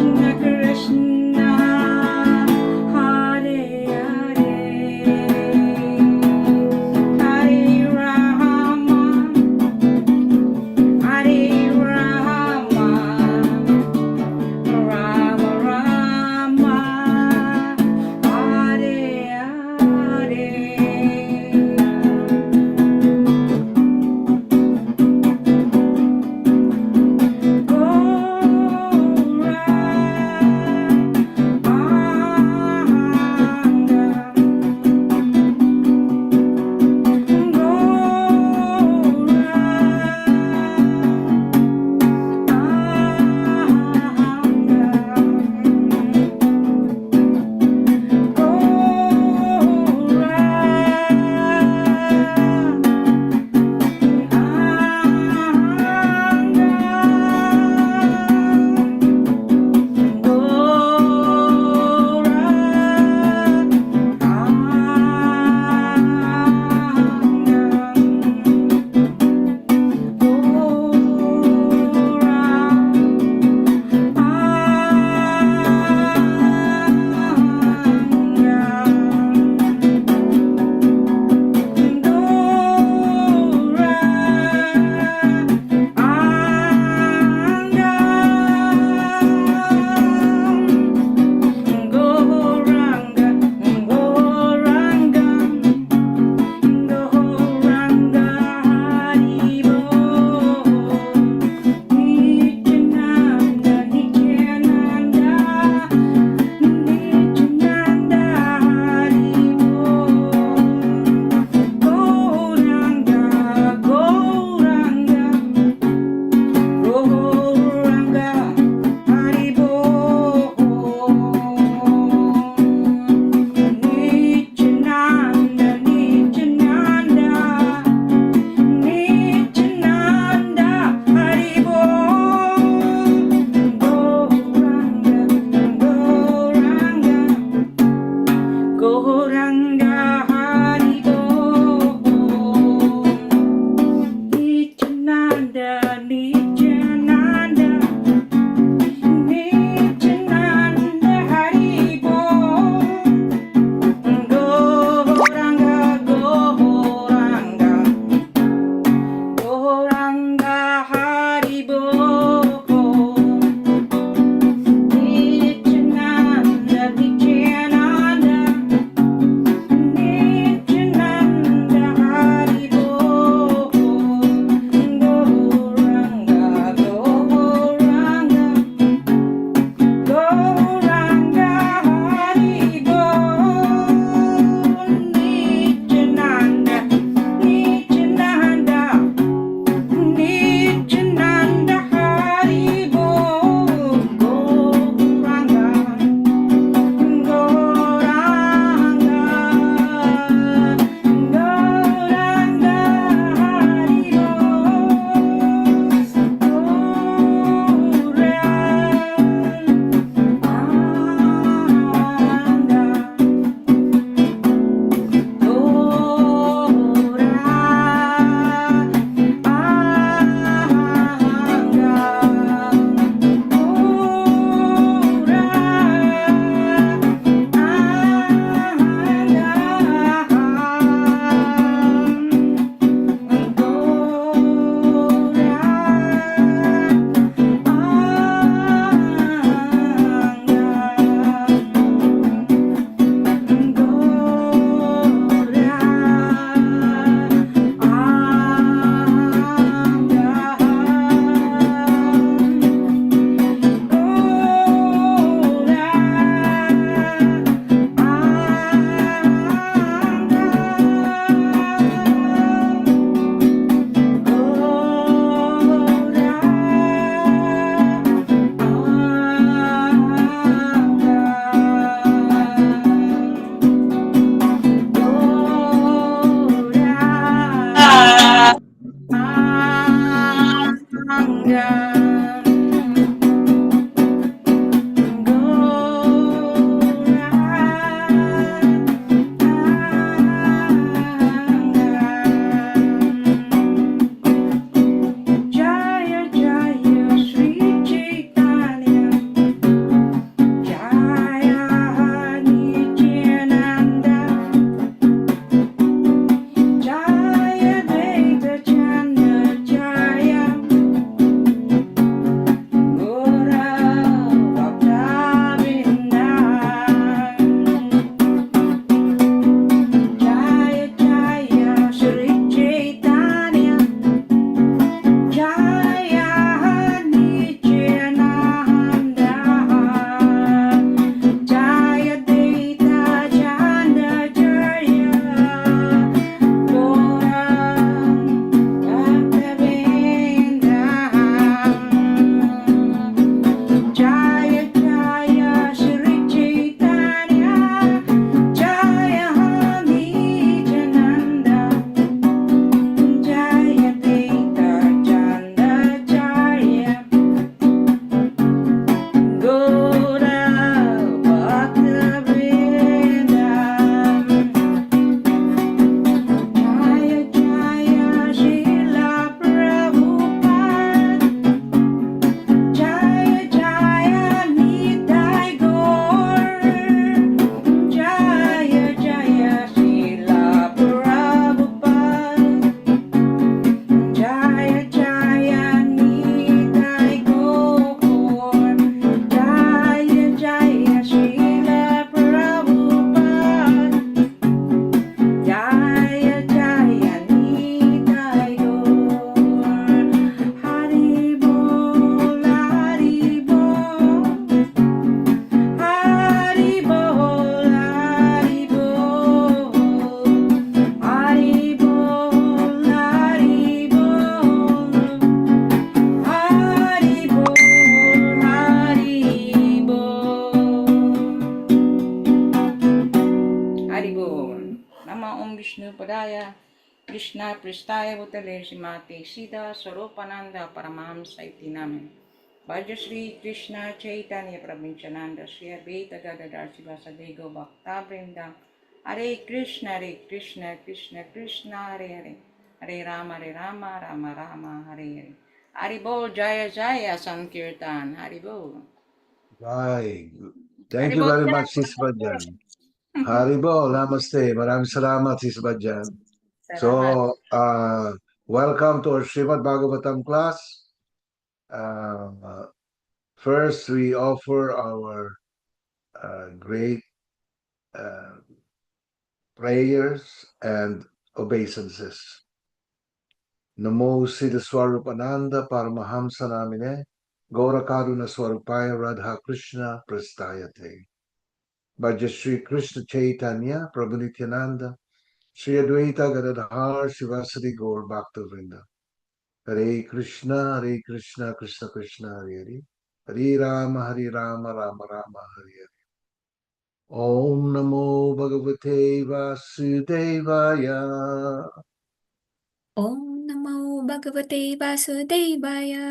Krishna Krishna, Hare Hare, Hare Rama, Hare Rama, Rama Rama, Hare Hare. Go Radhaya Krishna Pristaya Bhutale Srimati Sita Swarupananda Paramahamsa Iti Namin Bhaja Shri Krishna Chaitanya Prabhupada Shri Advaita Gadadhar Sivasadi Go Bhakta Vrinda Hare Krishna Krishna Krishna Hare Hare Hare Rama Rama Rama Hare Hare Haribol Jaya Jaya Sankirtan Haribol Right. Thank you Haribol very much, Sis Namaste. Badjan. Haribo, namaste. Maraming salamat, Sis Badjan. Salamat. So, welcome to our Srimad Bhagavatam class. First, we offer our great prayers and obeisances. Namo Siddha Swarupananda Paramahamsa Namine Gaura Karuna Swarupaya Radha Krishna Prastayate. Bhaja Shri Krishna Chaitanya Prabhu Nityananda Shri Advaita Gadadhar Sivasadi Gaur Bhakta-vrinda. Hare Krishna, Krishna Krishna, Hare Hare. Hare Rama, Rama Rama, Hare Hare. Om Namo Bhagavate Vasudevaya. Om Namo Bhagavate Vasudevaya.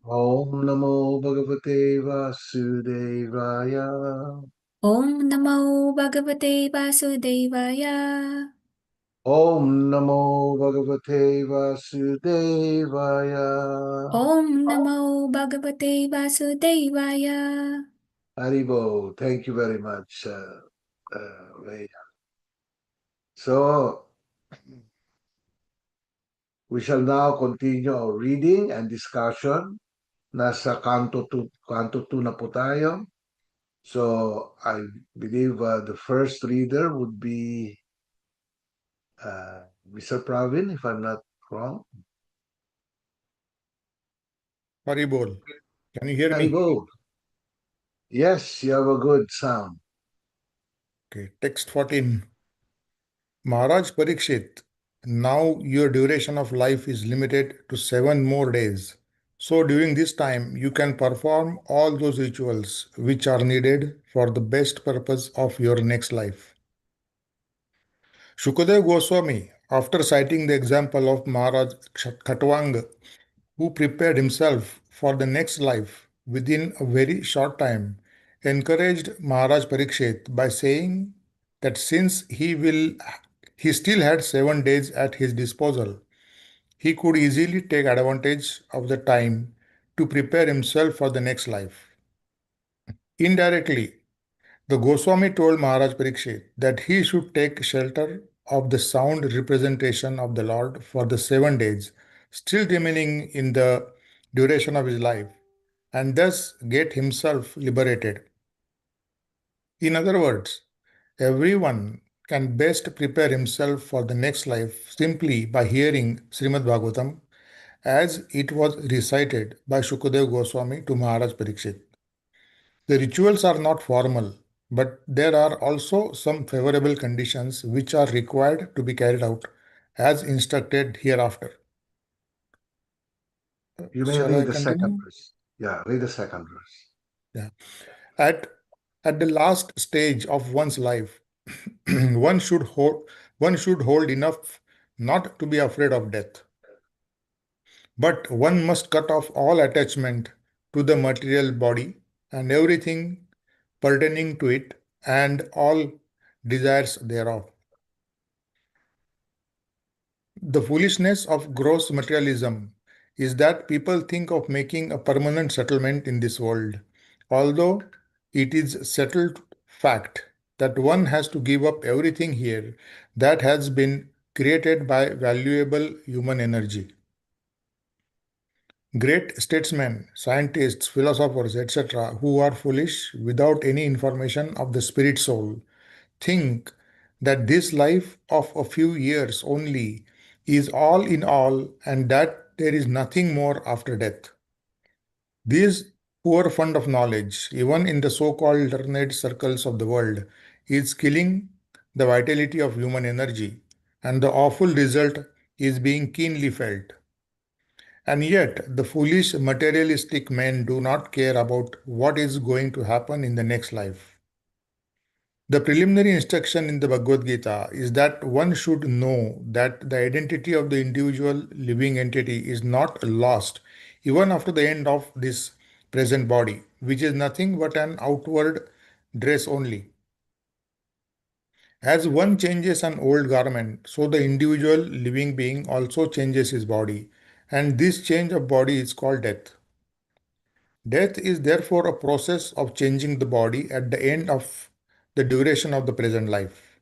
Om Namo Bhagavate Vasudevaya. Om Namo Bhagavate Vasudevaya. Om Namo Bhagavate Vasudevaya. Om Namo Bhagavate Vasudevaya. Haribo, thank you very much, Leia. So, we shall now continue our reading and discussion. Nasa Canto 2 na po tayo. So, I believe the first reader would be Mr. Pravin, if I'm not wrong. Haribol. Can you hear me? Haribo. Yes, you have a good sound. Okay, text 14. Maharaj Parikshit, now your duration of life is limited to 7 more days. So during this time, you can perform all those rituals which are needed for the best purpose of your next life. Shukadev Goswami, after citing the example of Maharaj Khatwang, who prepared himself for the next life within a very short time, encouraged Maharaj Parikshit by saying that since he still had 7 days at his disposal, he could easily take advantage of the time to prepare himself for the next life. Indirectly, the Goswami told Maharaj Parikshit that he should take shelter of the sound representation of the Lord for the 7 days, still remaining in the duration of his life, and thus get himself liberated. In other words, everyone can best prepare himself for the next life simply by hearing Srimad Bhagavatam as it was recited by Shukadev Goswami to Maharaj Parikshit. The rituals are not formal, but there are also some favorable conditions which are required to be carried out as instructed hereafter. You may Shall read I the second continue? verse. Yeah, read the second verse. Yeah. At the last stage of one's life, one should hold enough not to be afraid of death. But one must cut off all attachment to the material body and everything pertaining to it and all desires thereof. The foolishness of gross materialism is that people think of making a permanent settlement in this world, although it is settled fact that one has to give up everything here that has been created by valuable human energy. Great statesmen, scientists, philosophers, etc., who are foolish without any information of the spirit soul, think that this life of a few years only is all in all and that there is nothing more after death. This poor fund of knowledge, even in the so-called learned circles of the world, is killing the vitality of human energy, and the awful result is being keenly felt. And yet, the foolish materialistic men do not care about what is going to happen in the next life. The preliminary instruction in the Bhagavad Gita is that one should know that the identity of the individual living entity is not lost even after the end of this present body, which is nothing but an outward dress only. As one changes an old garment, so the individual living being also changes his body, and this change of body is called death. Death is therefore a process of changing the body at the end of the duration of the present life.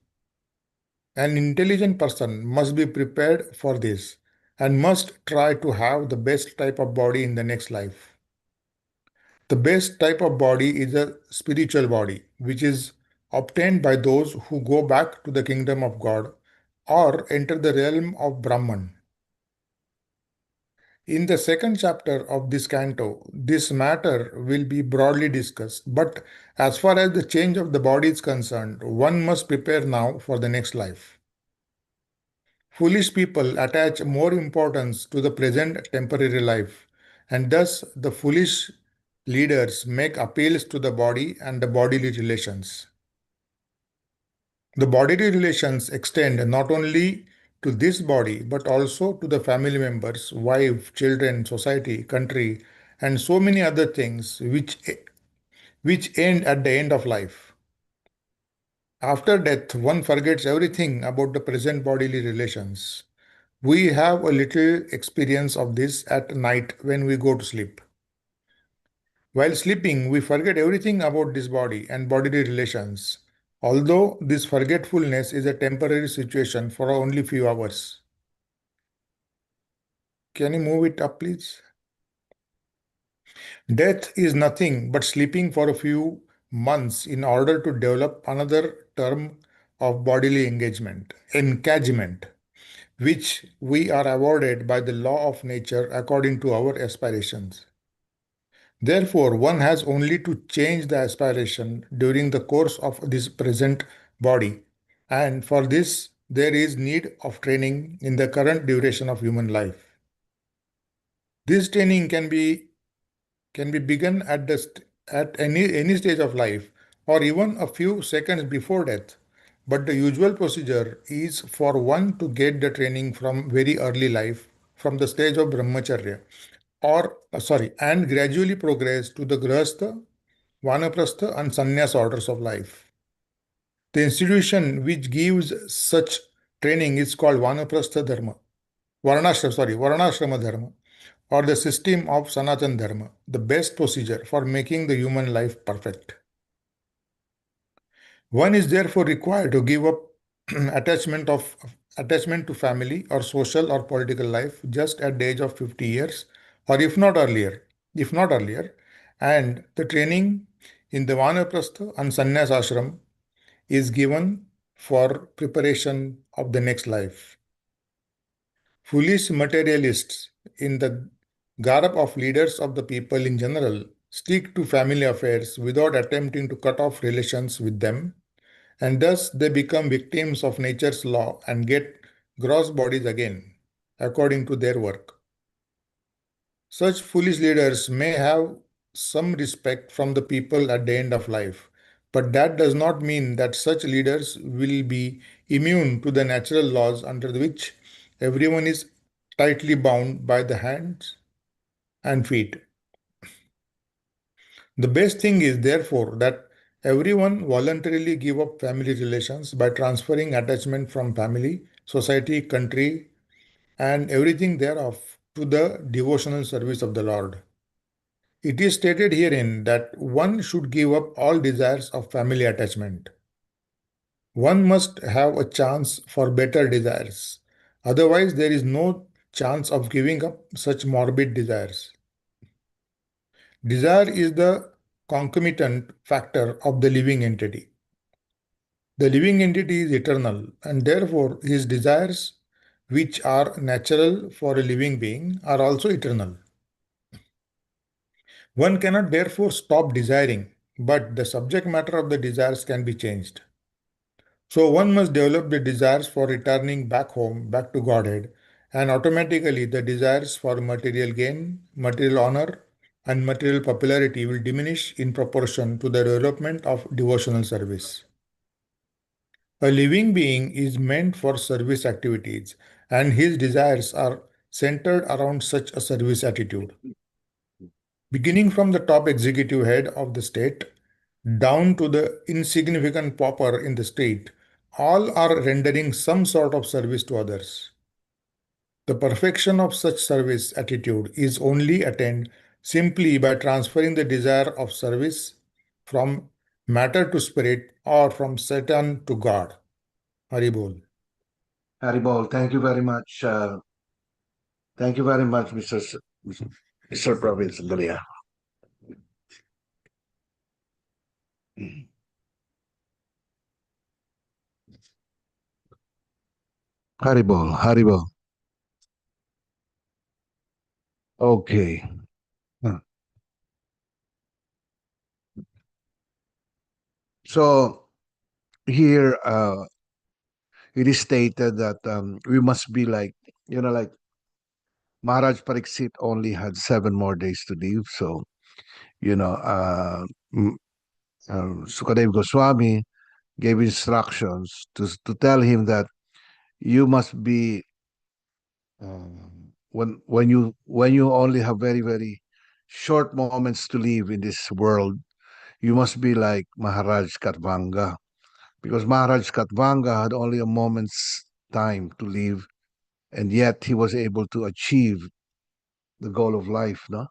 An intelligent person must be prepared for this and must try to have the best type of body in the next life. The best type of body is a spiritual body, which is obtained by those who go back to the kingdom of God or enter the realm of Brahman. In the second chapter of this canto, this matter will be broadly discussed, but as far as the change of the body is concerned, one must prepare now for the next life. Foolish people attach more importance to the present temporary life, and thus the foolish leaders make appeals to the body and the bodily relations. The bodily relations extend not only to this body but also to the family members, wife, children, society, country, and so many other things which end at the end of life. After death, one forgets everything about the present bodily relations. We have a little experience of this at night when we go to sleep. While sleeping, we forget everything about this body and bodily relations, although this forgetfulness is a temporary situation for only few hours. Can you move it up, please? Death is nothing but sleeping for a few months in order to develop another term of bodily engagement, which we are awarded by the law of nature according to our aspirations. Therefore, one has only to change the aspiration during the course of this present body, and for this, there is need of training in the current duration of human life. This training can be begun at any stage of life or even a few seconds before death. But the usual procedure is for one to get the training from very early life, from the stage of brahmacharya, and gradually progress to the grahastha, vanaprastha, and sannyas orders of life. The institution which gives such training is called vanaprastha dharma, varnashrama dharma, or the system of Sanatan Dharma, the best procedure for making the human life perfect. One is therefore required to give up attachment to family or social or political life just at the age of 50 years, or if not earlier, and the training in the Vanaprastha and Sannyas ashram is given for preparation of the next life. Foolish materialists in the garb of leaders of the people in general stick to family affairs without attempting to cut off relations with them, and thus they become victims of nature's law and get gross bodies again, according to their work. Such foolish leaders may have some respect from the people at the end of life, but that does not mean that such leaders will be immune to the natural laws under which everyone is tightly bound by the hands and feet. The best thing is, therefore, that everyone voluntarily give up family relations by transferring attachment from family, society, country, and everything thereof to the devotional service of the Lord. It is stated herein that one should give up all desires of family attachment. One must have a chance for better desires. Otherwise, there is no chance of giving up such morbid desires. Desire is the concomitant factor of the living entity. The living entity is eternal, and therefore his desires, which are natural for a living being, are also eternal. One cannot therefore stop desiring, but the subject matter of the desires can be changed. So one must develop the desires for returning back home, back to Godhead, and automatically the desires for material gain, material honor, and material popularity will diminish in proportion to the development of devotional service. A living being is meant for service activities, and his desires are centered around such a service attitude. Beginning from the top executive head of the state down to the insignificant pauper in the street, all are rendering some sort of service to others. The perfection of such service attitude is only attained simply by transferring the desire of service from matter to spirit or from Satan to God. Haribol. Haribol, thank you very much. Thank you very much, Mr. Province Galia. Haribol, Haribol. Okay. Huh. So here it is stated that we must be like, like Maharaj Pariksit only had 7 more days to live. So, mm, Sukadev Goswami gave instructions to tell him that you must be when you only have very very short moments to live in this world, you must be like Maharaj Katvanga, because Maharaj Katvanga had only a moment's time to live, and yet he was able to achieve the goal of life, no?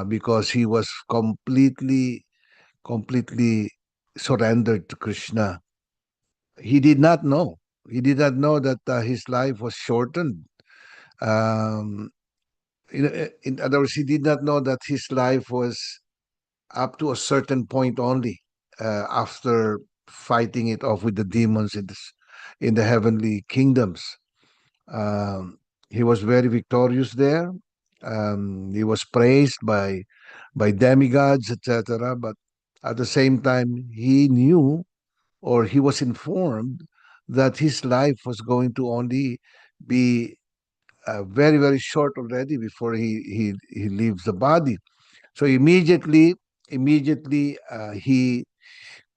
Because he was completely surrendered to Krishna. He did not know. He did not know that his life was shortened. Um, in other words, he did not know that his life was up to a certain point only. After fighting it off with the demons in the heavenly kingdoms, um, he was very victorious there. He was praised by demigods, etc. But at the same time, he knew, or he was informed, that his life was going to only be very very short already before he leaves the body. So immediately he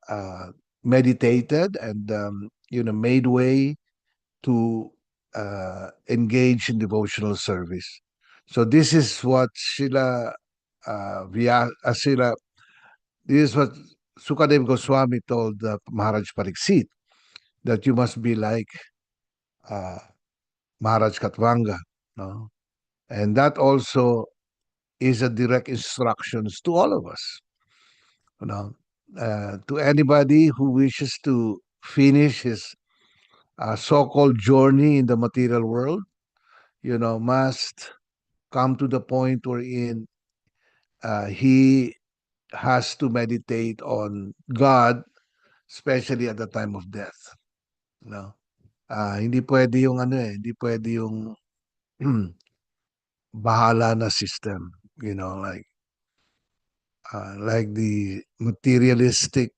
uh, meditated and made way to engage in devotional service. So this is what Srila this is what Sukadev Goswami told Maharaj Pariksit, that you must be like uh, Maharaj Katvanga, no? And that also is a direct instructions to all of us, you know, to anybody who wishes to finish his so-called journey in the material world, must come to the point wherein he has to meditate on God, especially at the time of death. No? Hindi pwede yung hindi pwede yung bahala na system, like the materialistic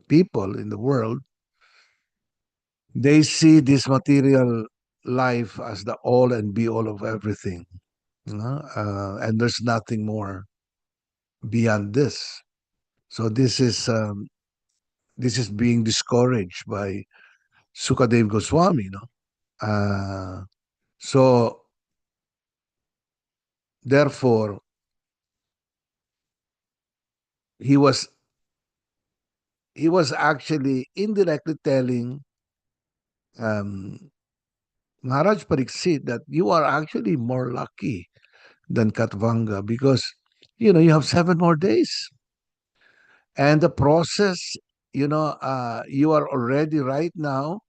people in the world. They see this material life as the all and be all of everything, and there's nothing more beyond this. So this is being discouraged by Sukadev Goswami, no? So therefore, he was actually indirectly telling um, Maharaj Pariksit that you are actually more lucky than Katvanga, because you have 7 more days, and the process, you are already right now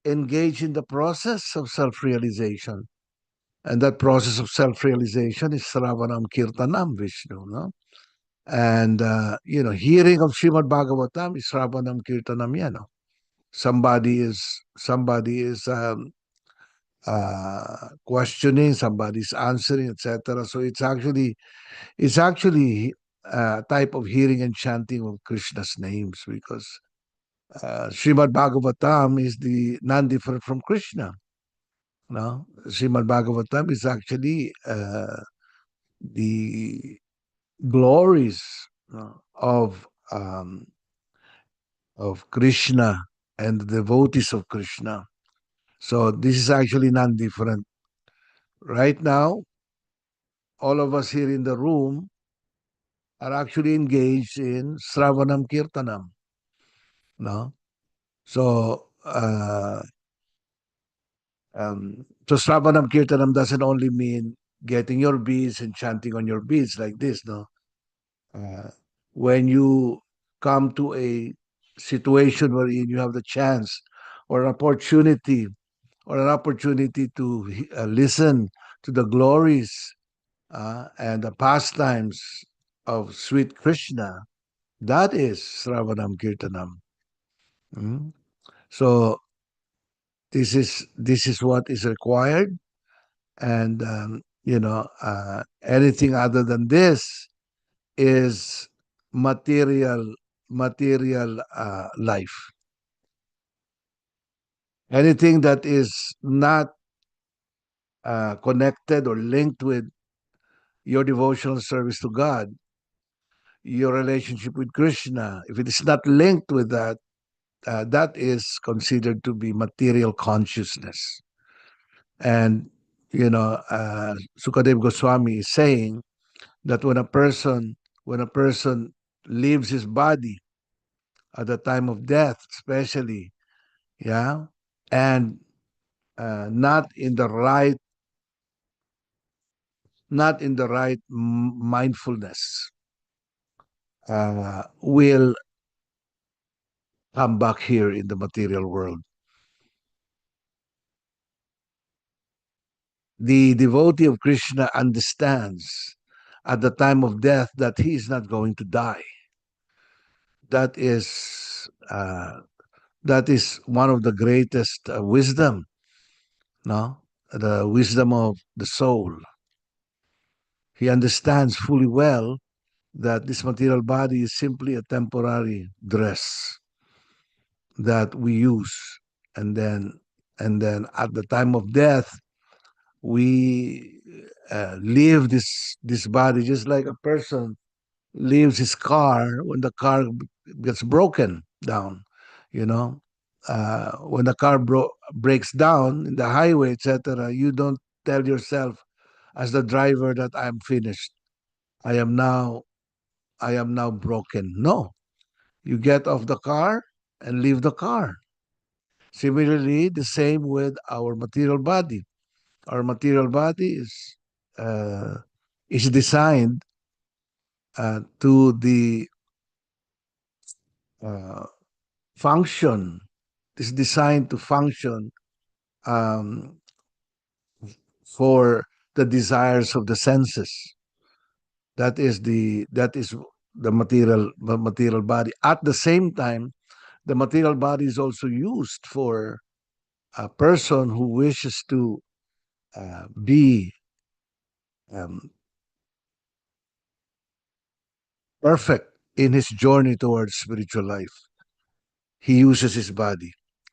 engaged in the process of self-realization, and that process of self-realization is Sravanam Kirtanam Vishnu, no? And hearing of Srimad Bhagavatam is Sravanam Kirtanam yan, no? Somebody is questioning, somebody's answering, etc. So it's actually a type of hearing and chanting of Krishna's names, because Srimad Bhagavatam is the non-different from Krishna. No, Srimad Bhagavatam is actually the glories of Krishna and the devotees of Krishna. So this is actually non-different. Right now, all of us here in the room are actually engaged in Sravanam Kirtanam. No? So, so Sravanam Kirtanam doesn't only mean getting your beads and chanting on your beads like this, no? When you come to a situation wherein you have the chance or an opportunity to listen to the glories and the pastimes of sweet Krishna, that is Sravanam Kirtanam. Mm. So this is what is required, and anything other than this is material life. Anything that is not connected or linked with your devotional service to God, your relationship with Krishna, if it is not linked with that, that is considered to be material consciousness. And Sukadev Goswami is saying that when a person leaves his body at the time of death, especially, yeah, and not in the right mindfulness, will come back here in the material world. The devotee of Krishna understands at the time of death that he is not going to die. That is one of the greatest wisdom, no, the wisdom of the soul. He understands fully well that this material body is simply a temporary dress that we use, and then at the time of death we leave this body, just like a person leaves his car when the car gets broken down. You know, when the car breaks down in the highway, etc., you don't tell yourself as the driver that I'm finished. I am now broken. No, you get off the car and leave the car. Similarly, the same with our material body. Our material body uh, is designed to the uh, function. Is designed to function um, for the desires of the senses. That is the material body. At the same time, the material body is also used for a person who wishes to be um, perfect in his journey towards spiritual life. He uses his body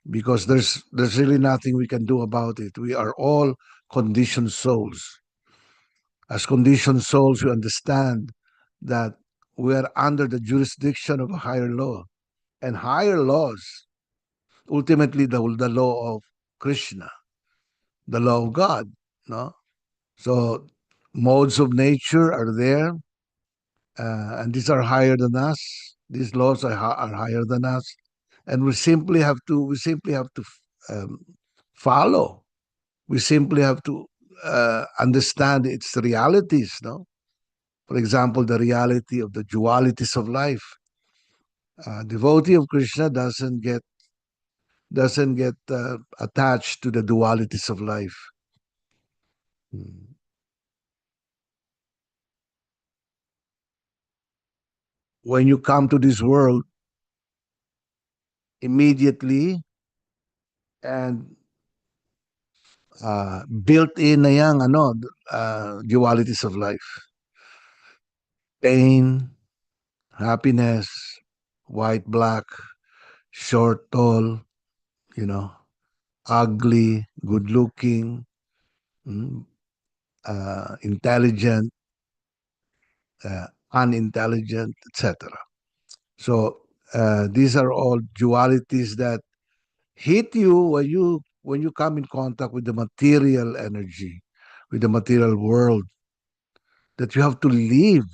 because there's really nothing we can do about it. We are all conditioned souls. As conditioned souls, we understand that we are under the jurisdiction of a higher law, and higher laws, ultimately the law of Krishna, the law of God. No, so modes of nature are there, and these are higher than us. These laws are higher than us, and we simply have to um, follow. We simply have to understand its realities. No, for example, the reality of the dualities of life. Devotee of Krishna doesn't get attached to the dualities of life. When you come to this world, immediately and built in na yang dualities of life. Pain, happiness, white, black, short, tall, ugly, good looking, intelligent, unintelligent, etc. So these are all dualities that hit you when you come in contact with the material energy, with the material world, that you have to live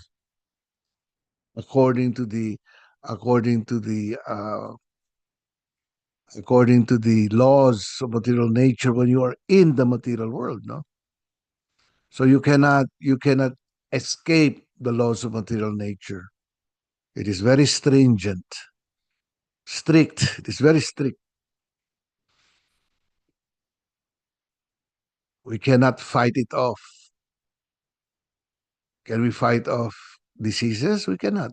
according to the according to the uh, according to the laws of material nature when you are in the material world, no? So you cannot escape the laws of material nature. It is very stringent, strict. It is very strict. We cannot fight it off. Can we fight off diseases? We cannot.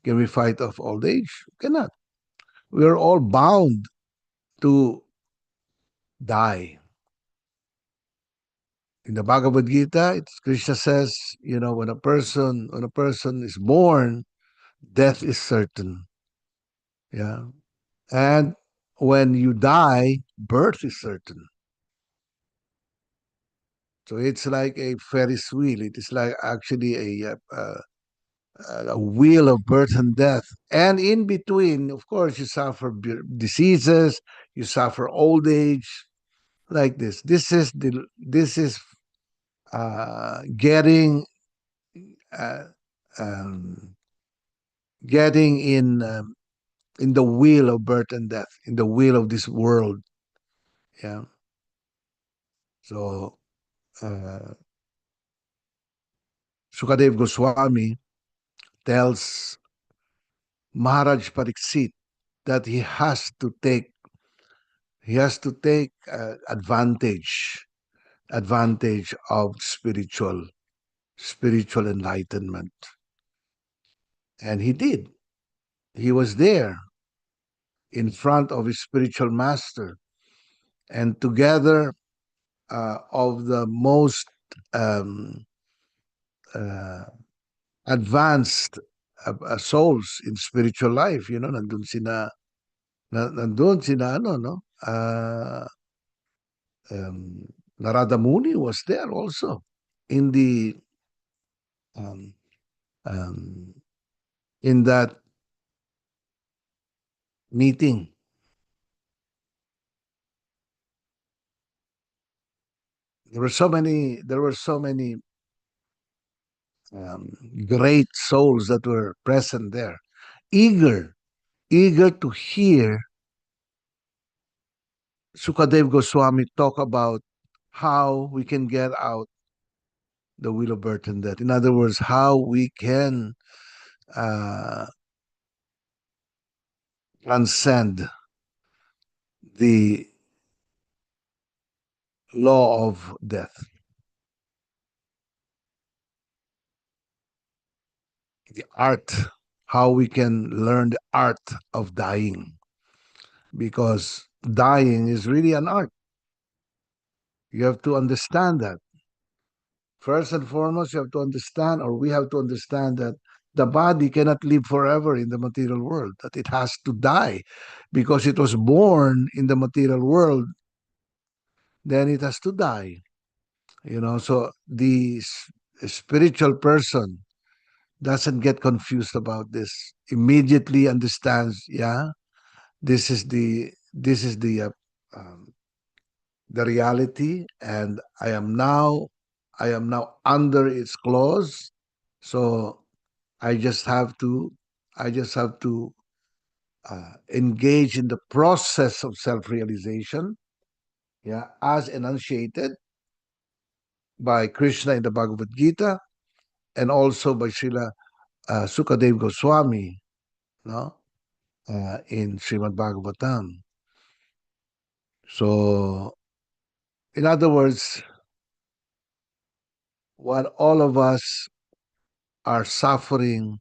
Can we fight off old age? We cannot. We are all bound to die. In the Bhagavad Gita, Krishna says, when a person is born, death is certain. Yeah. And when you die, birth is certain. So it's like a Ferris wheel. It is like actually a wheel of birth and death. And in between, of course, you suffer diseases, you suffer old age, like this. This is uh, um, getting in the wheel of birth and death, in the wheel of this world. Yeah. So uh, Sukadev Goswami tells Maharaj Pariksit that he has to take advantage of spiritual enlightenment, and he did. He was there in front of his spiritual master, and together of the most um, uh, advanced souls in spiritual life, nandun sina ano, no? Narada Muni was there also in the um, um, in that meeting. There were so many um, great souls that were present there, eager to hear Sukadev Goswami talk about how we can get out the wheel of birth and death. In other words, how we can uh, transcend the law of death, the art, how we can learn the art of dying, because dying is really an art. You have to understand that. First and foremost, you have to understand, or we have to understand, that the body cannot live forever in the material world, that it has to die because it was born in the material world, then it has to die. So the spiritual person doesn't get confused about this, immediately understands, yeah, this is the reality, and I am now under its claws. So I just have to I just have to engage in the process of self-realization, yeah, as enunciated by Krishna in the Bhagavad Gita, and also by Srila Sukadev Goswami, no, in Srimad Bhagavatam. So, in other words, what all of us are suffering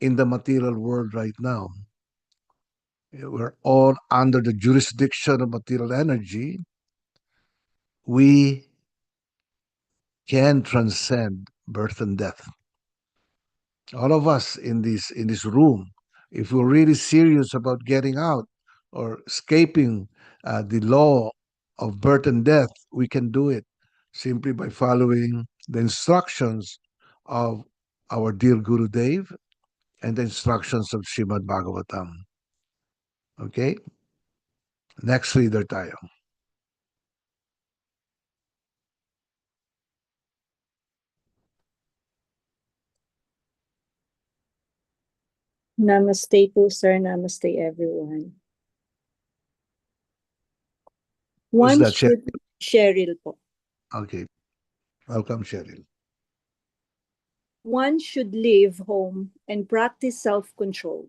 in the material world right now, we're all under the jurisdiction of material energy. We can transcend birth and death. All of us in this room, if we're really serious about getting out or escaping the law of birth and death, we can do it simply by following the instructions of our dear Guru Dev and the instructions of Srimad Bhagavatam. Okay? Next reader tayo. Namaste po, sir. Namaste, everyone. Who's One that, should... Cheryl po. Okay. Welcome, Cheryl. One should leave home and practice self-control.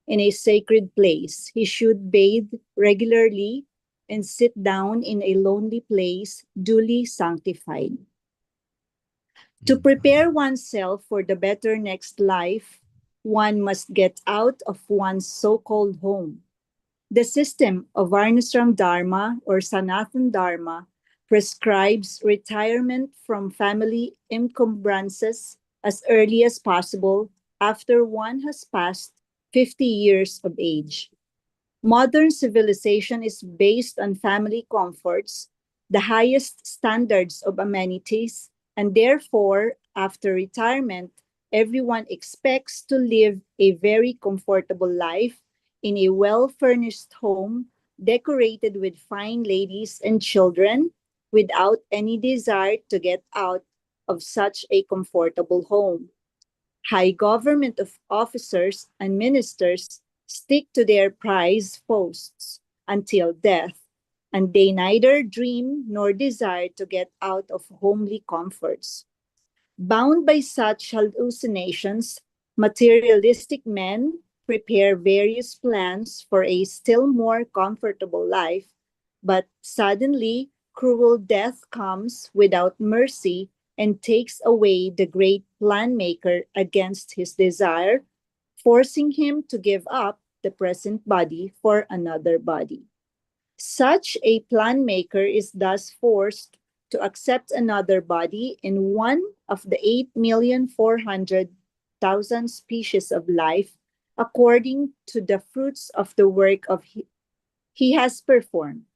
In a sacred place, he should bathe regularly and sit down in a lonely place duly sanctified. To prepare oneself for the better next life, one must get out of one's so-called home. The system of Varnashram Dharma or Sanatana Dharma prescribes retirement from family encumbrances as early as possible after one has passed 50 years of age. Modern civilization is based on family comforts, the highest standards of amenities, and therefore, after retirement, everyone expects to live a very comfortable life in a well-furnished home, decorated with fine ladies and children, without any desire to get out of such a comfortable home. High government of officers and ministers stick to their prized posts until death, and they neither dream nor desire to get out of homely comforts. Bound by such hallucinations, materialistic men prepare various plans for a still more comfortable life, but suddenly cruel death comes without mercy and takes away the great plan maker against his desire, forcing him to give up the present body for another body. Such a plan maker is thus forced to accept another body in one of the 8,400,000 species of life, according to the fruits of the work of he has performed.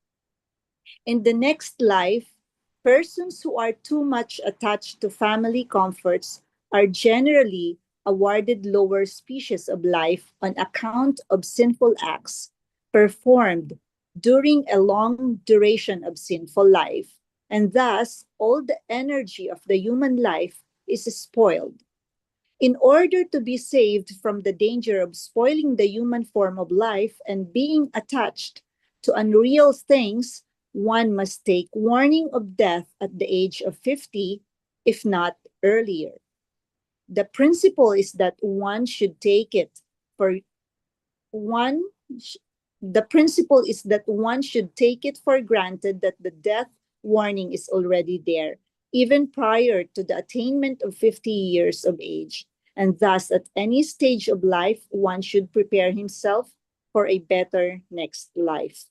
In the next life, persons who are too much attached to family comforts are generally awarded lower species of life on account of sinful acts performed during a long duration of sinful life, and thus all the energy of the human life is spoiled. In order to be saved from the danger of spoiling the human form of life and being attached to unreal things, one must take warning of death at the age of 50, if not earlier. The principle is that one should take it for one the principle is that one should take it for granted that the death warning is already there, even prior to the attainment of 50 years of age. And thus, at any stage of life, one should prepare himself for a better next life.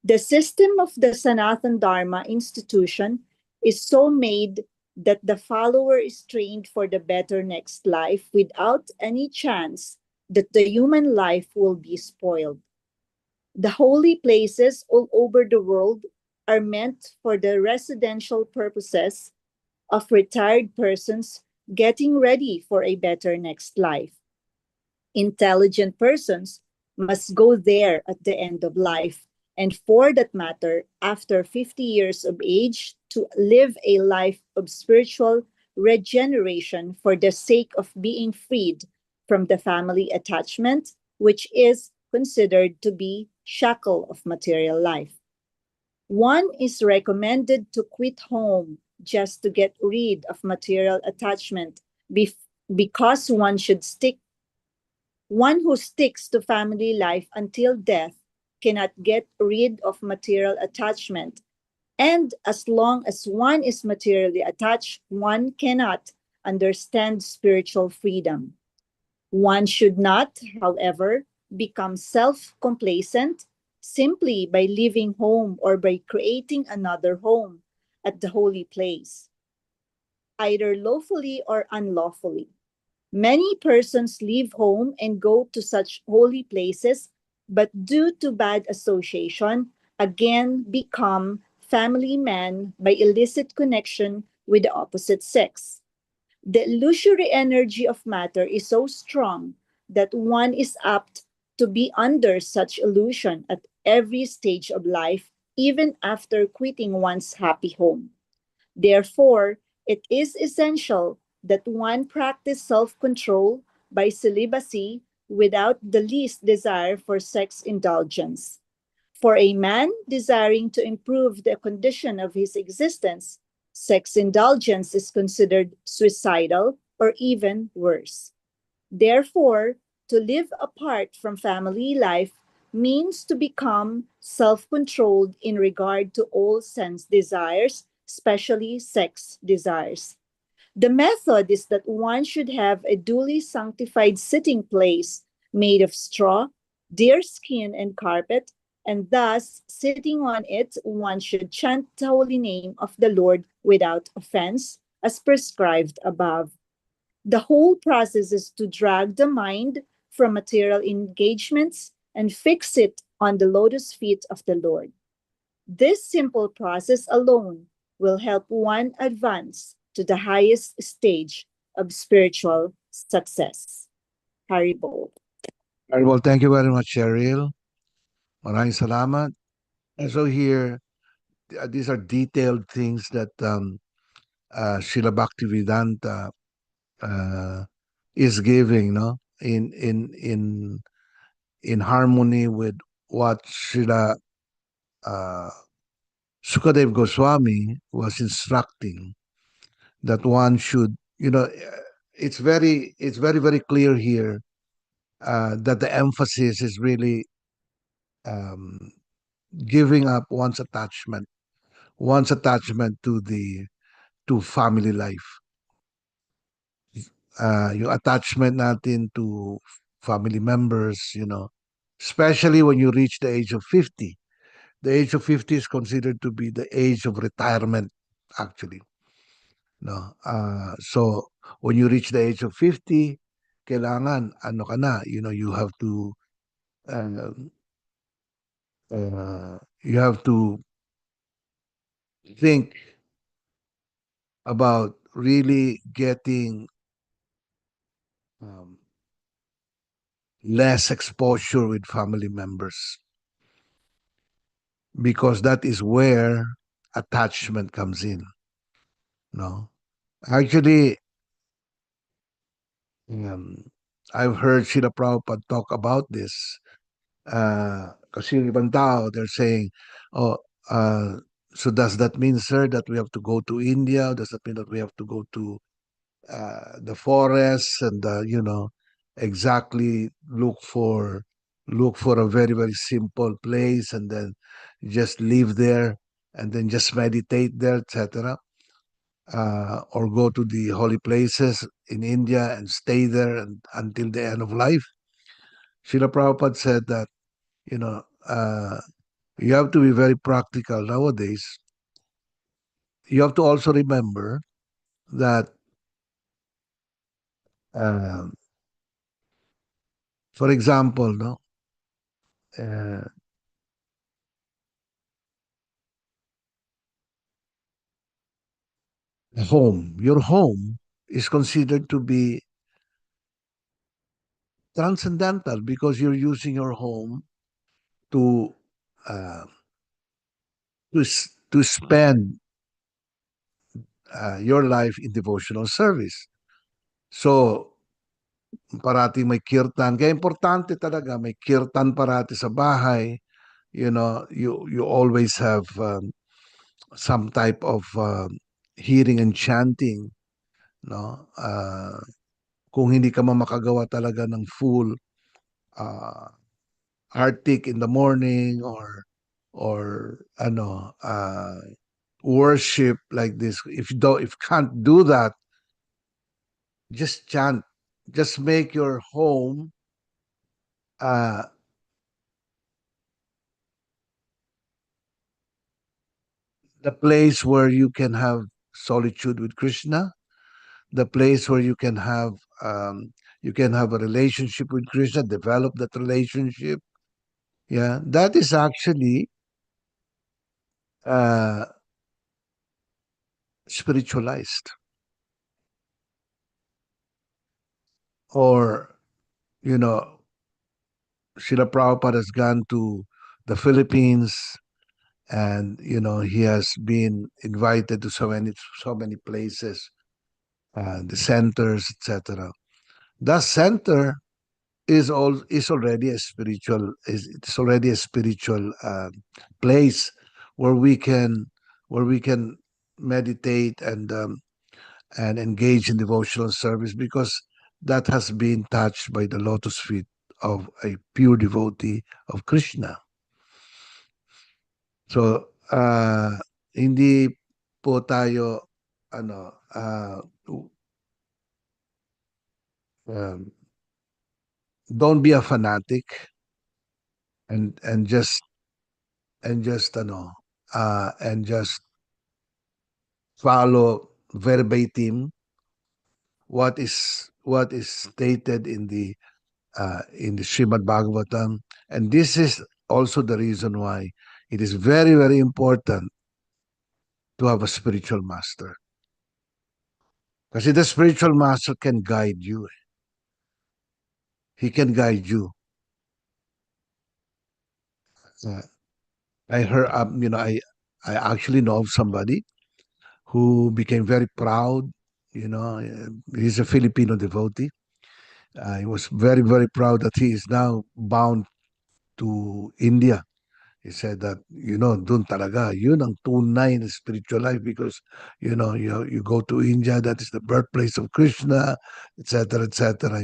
The system of the Sanatana Dharma institution is so made that the follower is trained for the better next life without any chance that the human life will be spoiled. The holy places all over the world are meant for the residential purposes of retired persons getting ready for a better next life. Intelligent persons must go there at the end of life, and for that matter, after 50 years of age, to live a life of spiritual regeneration for the sake of being freed from the family attachment, which is considered to be shackle of material life. One is recommended to quit home just to get rid of material attachment because one who sticks to family life until death cannot get rid of material attachment. And as long as one is materially attached, one cannot understand spiritual freedom. One should not, however, become self-complacent simply by leaving home or by creating another home at the holy place, either lawfully or unlawfully. Many persons leave home and go to such holy places, but due to bad association, again become family men by illicit connection with the opposite sex. The illusory energy of matter is so strong that one is apt to be under such illusion every stage of life, even after quitting one's happy home. Therefore, it is essential that one practice self control by celibacy without the least desire for sex indulgence. For a man desiring to improve the condition of his existence, sex indulgence is considered suicidal or even worse. Therefore, to live apart from family life means to become self controlled in regard to all sense desires, especially sex desires. The method is that one should have a duly sanctified sitting place made of straw, deerskin, and carpet, and thus, sitting on it, one should chant the holy name of the Lord without offense, as prescribed above. The whole process is to drag the mind from material engagements and fix it on the lotus feet of the Lord. This simple process alone will help one advance to the highest stage of spiritual success. Haribo. Very well, thank you very much, Cheryl. Maraming salamat. And so here, these are detailed things that Srila Bhaktivedanta is giving, no, in harmony with what Srila uh, Sukadev Goswami was instructing, that one should, it's very clear here that the emphasis is really um, giving up one's attachment to family life. Yung attachment natin to family members, especially when you reach the age of 50. The age of 50 is considered to be the age of retirement, actually. No? So, when you reach the age of 50, kailangan, ano ka na, you have to, uh, you have to think about really getting um, less exposure with family members, because that is where attachment comes in. No, actually, I've heard Srila Prabhupada talk about this. Kasi yung ibang tao, they're saying, oh, so does that mean, sir, that we have to go to India? Does that mean that we have to go to the forests and exactly look for a very simple place, and then just live there, and then just meditate there, etc. Or go to the holy places in India and stay there until the end of life. Srila Prabhupada said that, you know, uh, you have to be very practical nowadays. You have to also remember that, uh, for example, no, uh, your home is considered to be transcendental, because you're using your home to uh, to spend your life in devotional service. So, parating may kirtan. Kaya importante talaga, may kirtan parati sa bahay. You always have some type of hearing and chanting. No? Kung hindi ka makagawa talaga ng full uh, artik in the morning, or worship like this, if you can't do that, just chant. Just make your home uh, the place where you can have solitude with Krishna, the place where you can have a relationship with Krishna, develop that relationship. Yeah, that is actually uh, spiritualized. Or, you know, Srila Prabhupada has gone to the Philippines, and he has been invited to so many places, the centers, etc. The center is already a spiritual it's already a spiritual place where we can meditate and engage in devotional service, because that has been touched by the lotus feet of a pure devotee of Krishna. So hindi po tayo um, don't be a fanatic and just and just and just follow verbatim what is stated in the Srimad Bhagavatam. And this is also the reason why it is very, very important to have a spiritual master. Because the spiritual master can guide you. He can guide you. Uh, I heard, I actually know of somebody who became very proud. He's a Filipino devotee. He was very, very proud that he is now bound to India. He said that, dun talaga, yun ang tunay na spiritual life, because, you go to India, that is the birthplace of Krishna, etc., etc.,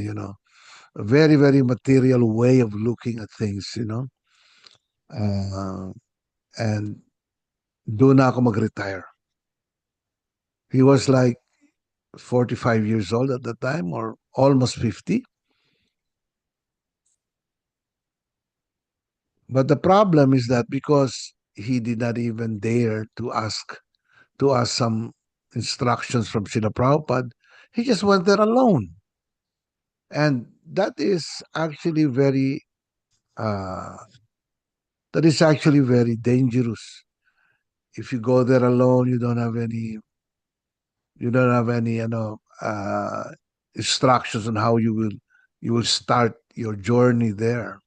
A very, very material way of looking at things. And doon na ako mag-retire. He was like 45 years old at the time, or almost 50. But the problem is that because he did not even dare to ask some instructions from Srila Prabhupada, he just went there alone. And that is actually uh, very dangerous. If you go there alone, you don't have any instructions on how you will start your journey there.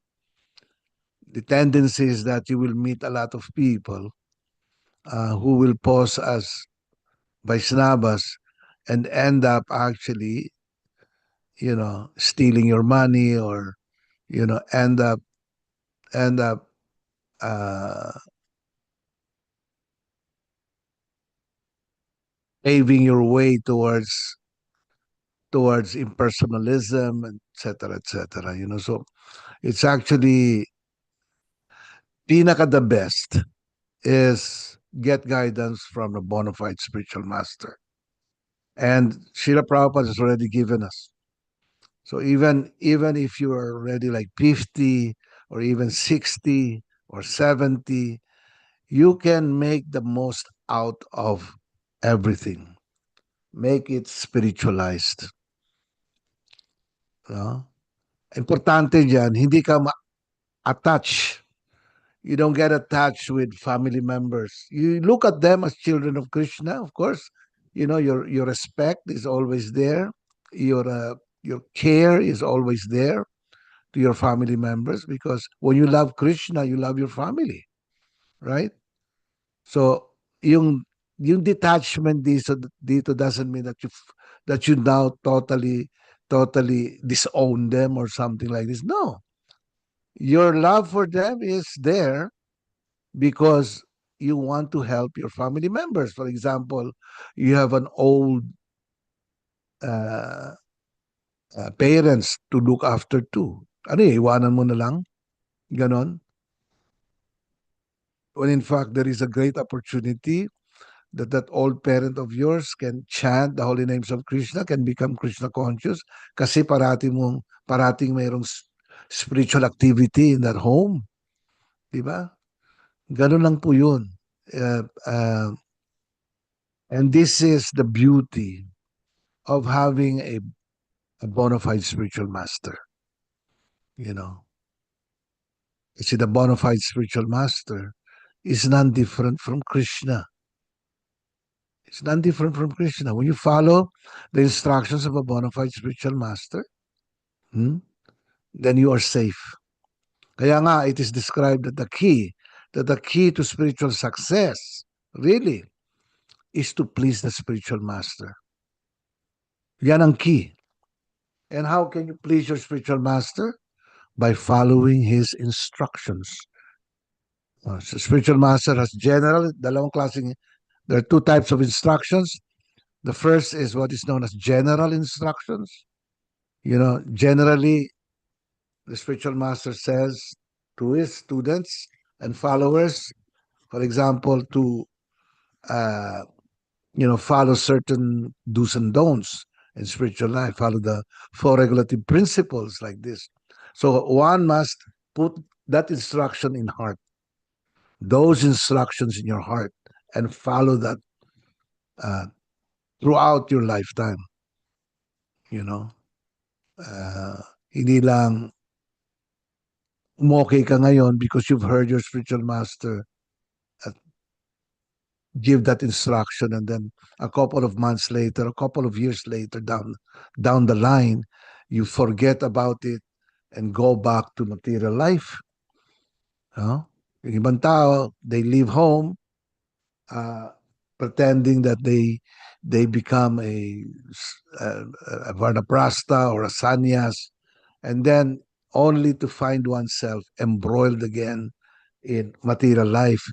The tendency is that you will meet a lot of people who will pose as Vaishnavas and end up actually, stealing your money, or, end up uh, paving your way towards impersonalism, etc., etc. So it's actually pinaka the best is get guidance from a bona fide spiritual master. And Srila Prabhupada has already given us. So even if you are already like 50 or even 60 or 70, you can make the most out of everything. Make it spiritualized. No? Importante dyan, hindi ka attached. You don't get attached with family members. You look at them as children of Krishna, of course. Your respect is always there. Your care is always there to your family members, because when you love Krishna, you love your family, right? So yung detachment dito doesn't mean that you now totally disown them or something like this. No, your love for them is there because you want to help your family members. For example, you have an old uh, parents to look after too. Ano iwanan mo na lang? Ganon. When in fact, there is a great opportunity that old parent of yours can chant the holy names of Krishna, can become Krishna conscious, kasi parating mayroong spiritual activity in that home. Diba? Ganun lang po yun. And this is the beauty of having a bona fide spiritual master. See, the bona fide spiritual master is none different from Krishna. It's none different from Krishna. When you follow the instructions of a bona fide spiritual master, then you are safe. Kaya nga, it is described that the key to spiritual success, really, is to please the spiritual master. Yan ang key. And how can you please your spiritual master? By following his instructions. So spiritual master has general, dalawang klaseng, there are two types of instructions. The first is what is known as general instructions. Generally, the spiritual master says to his students and followers, for example, to uh, follow certain do's and don'ts in spiritual life, follow the four regulative principles like this. So one must put that instruction in heart, those instructions in your heart, and follow that uh, throughout your lifetime. Hindi lang umokay ka ngayon because you've heard your spiritual master give that instruction, and then a couple of months later, a couple of years later, down the line, you forget about it and go back to material life. Yung ibang tao, they leave home pretending that they become a varnaprastha or a sannyas, and then only to find oneself embroiled again in material life.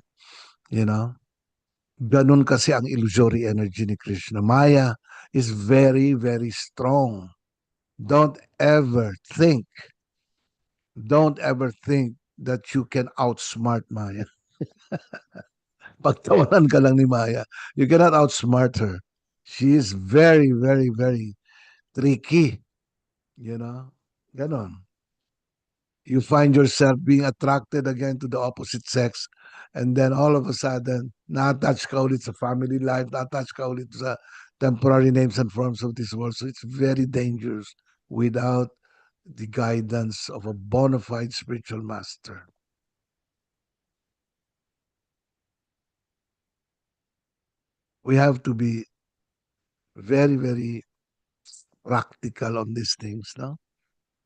Ganun kasi ang illusory energy ni Krishna. Maya is very, very strong. Don't ever think that you can outsmart Maya. Pagtawanan ka lang ni Maya. You cannot outsmart her. She is very, very, very tricky. Ganon. You find yourself being attracted again to the opposite sex, and then all of a sudden, na-attach ka ulit sa family life, na-attach ka ulit sa temporary names and forms of this world. So it's very dangerous without the guidance of a bona fide spiritual master. We have to be very, very practical on these things, no?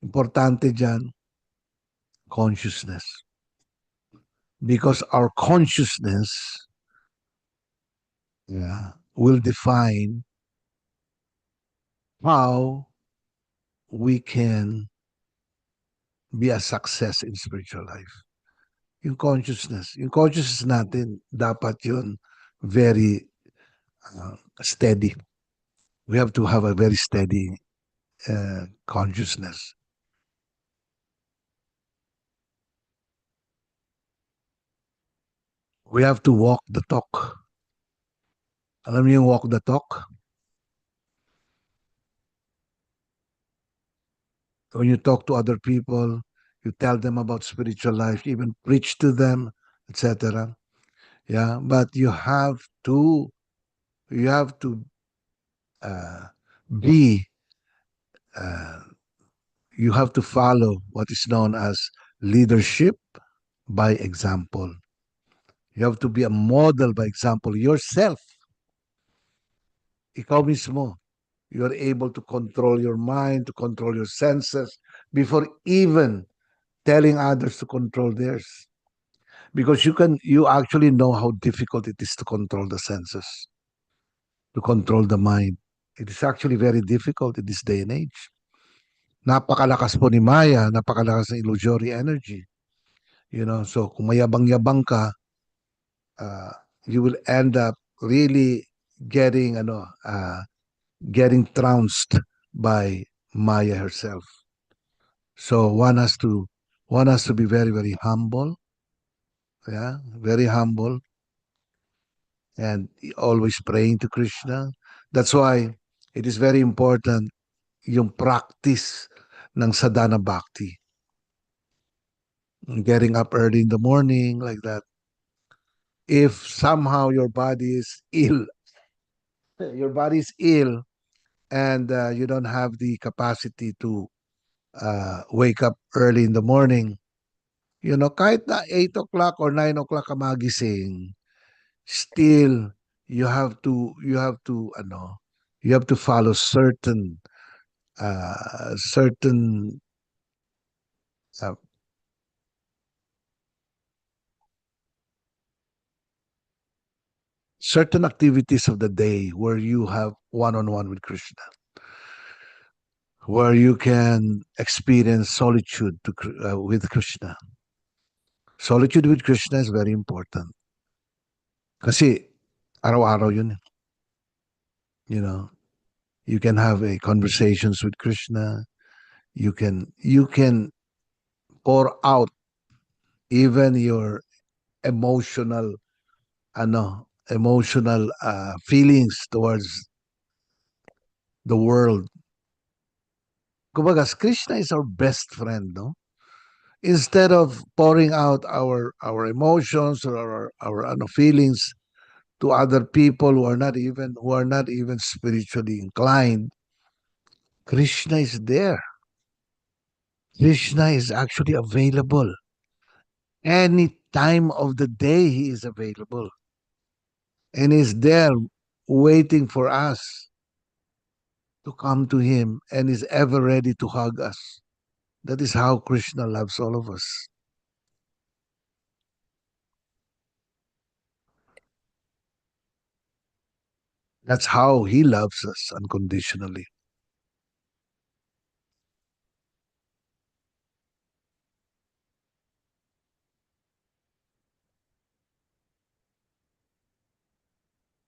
Importante dyan, consciousness. Because our consciousness will define how we can be a success in spiritual life. Yung consciousness natin, dapat yun very steady. We have to have a very steady consciousness. We have to walk the talk. Alam niyo yung walk the talk? When you talk to other people, you tell them about spiritual life, even preach to them, etc. Yeah, but you have to be you have to follow what is known as leadership by example. You have to be a model by example yourself. Ikaw mismo. You are able to control your mind, to control your senses before even telling others to control theirs. Because you actually know how difficult it is to control the senses, to control the mind. It is actually very difficult in this day and age. Napakalakas po ni Maya, napakalakas ng illusory energy. So kung mayabang-yabang ka, you will end up really getting trounced by Maya herself. So one has to be very, very humble. Yeah, very humble, and always praying to Krishna. That's why it is very important yung practice ng sadhana bhakti. Getting up early in the morning like that. If somehow your body is ill, and you don't have the capacity to wake up early in the morning, kahit na 8 o'clock or 9 o'clock ka magising, still you have to follow certain uh, certain activities of the day where you have one-on-one with Krishna, where you can experience solitude with Krishna. Solitude with Krishna is very important. Kasi araw-araw yun. You know, you can have a conversations with Krishna. You can pour out even your emotional feelings towards the world. Kumbaga, Krishna is our best friend, no? Instead of pouring out our emotions or our feelings to other people who are not even spiritually inclined, Krishna is there. Krishna is actually available. Any time of the day he is available. And is there waiting for us to come to him and is ever ready to hug us. That is how Krishna loves all of us. That's how he loves us unconditionally.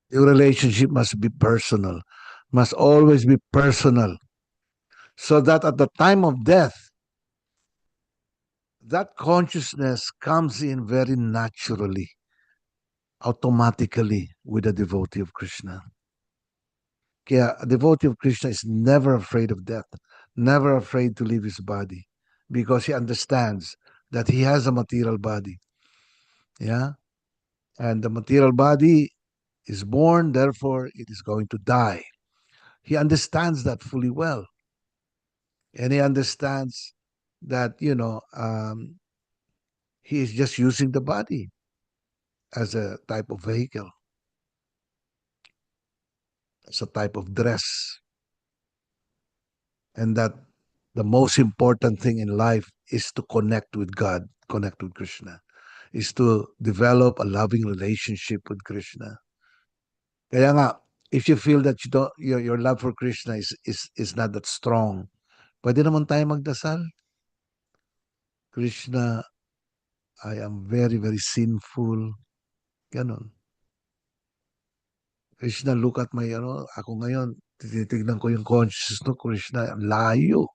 Your relationship must be personal, must always be personal, so that at the time of death, that consciousness comes in very naturally, automatically with a devotee of Krishna. Kaya a devotee of Krishna is never afraid of death, never afraid to leave his body, because he understands that he has a material body. Yeah? And the material body is born, therefore it is going to die. He understands that fully well. And he understands that, he is just using the body as a type of vehicle, as a type of dress. And that the most important thing in life is to connect with God, connect with Krishna, is to develop a loving relationship with Krishna. Kaya nga, if you feel that your love for Krishna is not that strong, pwede naman tayo magdasal. Krishna, I am very, very sinful. Ganon. Krishna, look at my, ako ngayon, tinitignan ko yung consciousness no, Krishna, layo.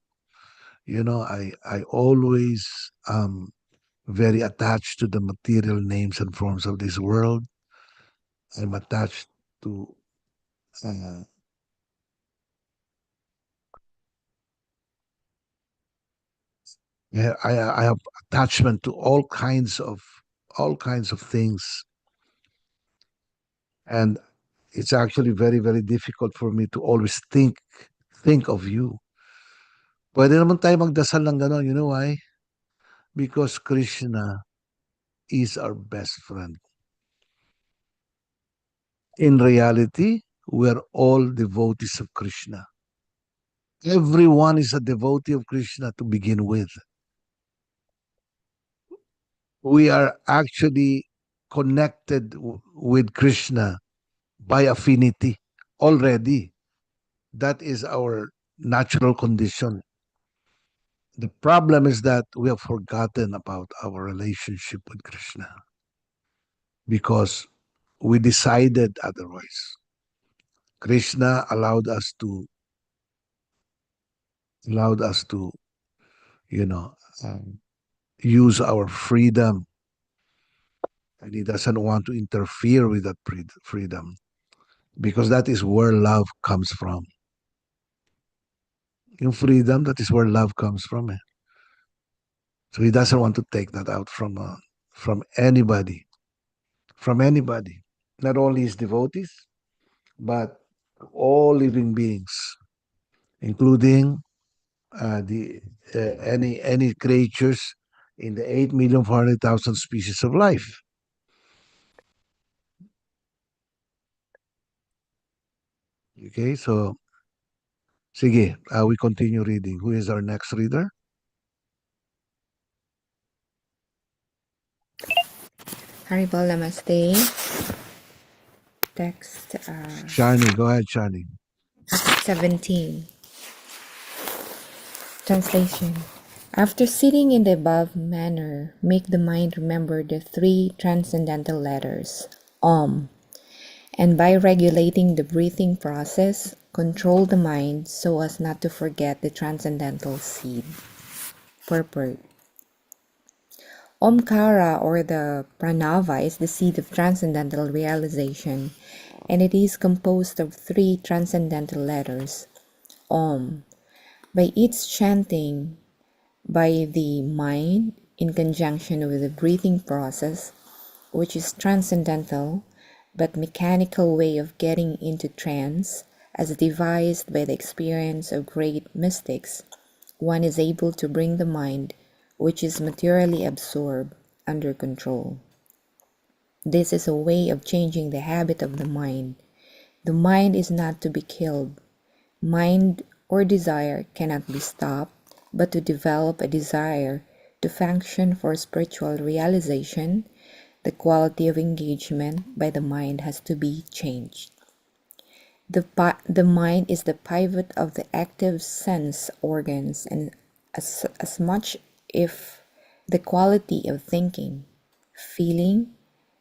I always very attached to the material names and forms of this world. I'm attached to I have attachment to all kinds of things, and it's actually very, very difficult for me to always think of you. Pwede naman tayo magdasal ng gano'n. You know why? Because Krishna is our best friend. In reality, we're all devotees of Krishna. Everyone is a devotee of Krishna to begin with. We are actually connected with Krishna by affinity already. That is our natural condition. The problem is that we have forgotten about our relationship with Krishna because we decided otherwise. Krishna allowed us to, use our freedom, and he doesn't want to interfere with that freedom, because that is where love comes from. Yung freedom, that is where love comes from. So he doesn't want to take that out from anybody. From anybody. Not only his devotees, but all living beings, including any creatures in the 8,400,000 species of life. Okay, so sige, we continue reading. Who is our next reader? Haribol Namaste. text, Shani, go ahead, Shani. 17. Translation. After sitting in the above manner, make the mind remember the three transcendental letters, Om, and by regulating the breathing process, control the mind so as not to forget the transcendental seed. Purport. Omkara, or the pranava, is the seed of transcendental realization, and it is composed of three transcendental letters, Om. By its chanting by the mind in conjunction with the breathing process, which is transcendental but mechanical way of getting into trance, as devised by the experience of great mystics, one is able to bring the mind, which is materially absorbed, under control. This is a way of changing the habit of the mind. The mind is not to be killed. Mind or desire cannot be stopped, but to develop a desire to function for spiritual realization, the quality of engagement by the mind has to be changed. The mind is the pivot of the active sense organs, and as much if the quality of thinking, feeling,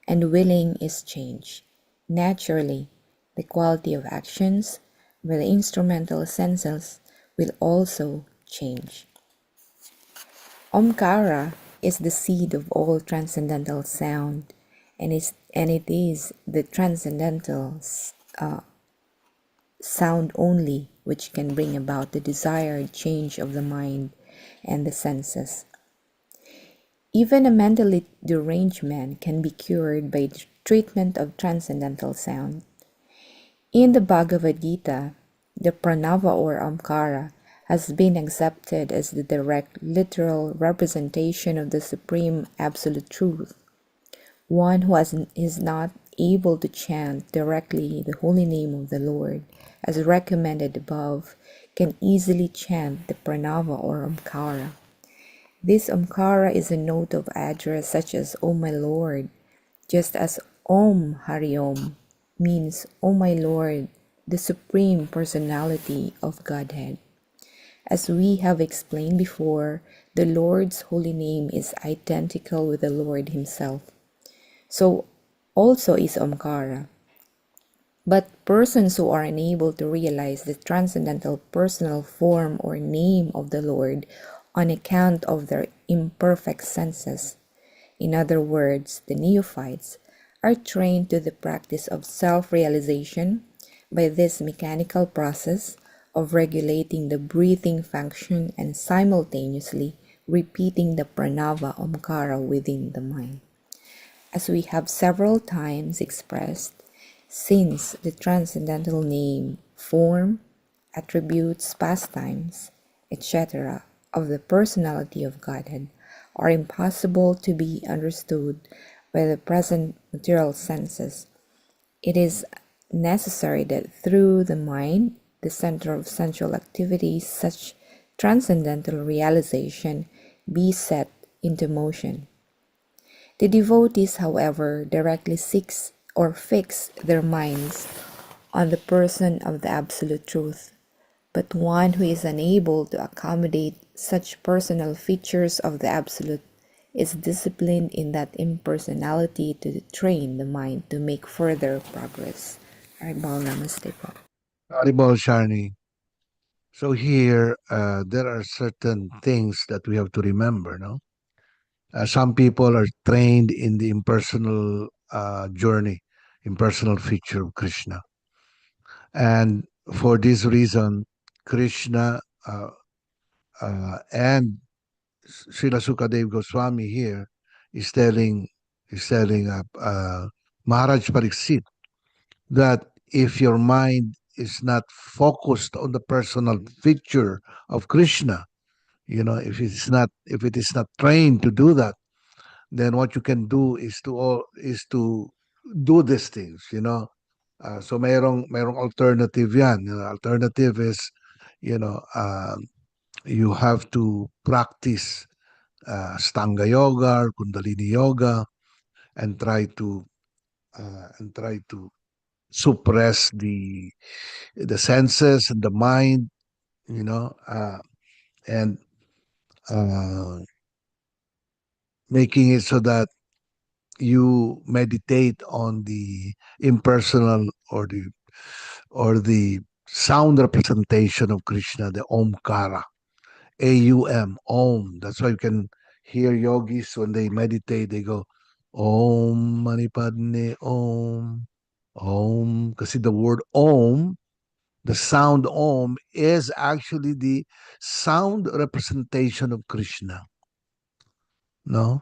and willing is changed, naturally the quality of actions by the instrumental senses will also change. Omkara is the seed of all transcendental sound, and it is the transcendental sound only which can bring about the desired change of the mind and the senses. Even a mentally deranged man can be cured by the treatment of transcendental sound. In the Bhagavad Gita, the pranava or Omkara has been accepted as the direct literal representation of the Supreme Absolute Truth. One who is not able to chant directly the holy name of the Lord, as recommended above, can easily chant the pranava or Omkara. This Omkara is a note of address such as "O my Lord," just as Om Hari Om means "O my Lord, the Supreme Personality of Godhead." As we have explained before, the Lord's holy name is identical with the Lord Himself. So also is Omkara. But persons who are unable to realize the transcendental personal form or name of the Lord on account of their imperfect senses, in other words, the neophytes, are trained to the practice of self-realization by this mechanical process of regulating the breathing function and simultaneously repeating the pranava Omkara within the mind. As we have several times expressed, since the transcendental name, form, attributes, pastimes, etc. of the personality of Godhead are impossible to be understood by the present material senses, it is necessary that through the mind, the center of sensual activity, such transcendental realization be set into motion. The devotees, however, directly seeks or fix their minds on the person of the Absolute Truth, but one who is unable to accommodate such personal features of the Absolute is disciplined in that impersonality to train the mind to make further progress. Haribol, namaste po. Haribol, Shani. So here, there are certain things that we have to remember, no? Some people are trained in the impersonal journey, impersonal feature of Krishna. And for this reason, Krishna and Srila Sukadev Goswami here is telling Maharaj Pariksit that if your mind is not focused on the personal feature of Krishna, if it is not trained to do that, then what you can do is to do these things. So mayroong alternative yan. Alternative is, you have to practice Stanga yoga or Kundalini yoga and try to suppress the senses and the mind, and uh, making it so that you meditate on the impersonal or the sound representation of Krishna, the Omkara, AUM, Om. That's why you can hear yogis when they meditate, they go Om Mani Padme Om, Om. Kasi the word Om, the sound Om, is actually the sound representation of Krishna. No?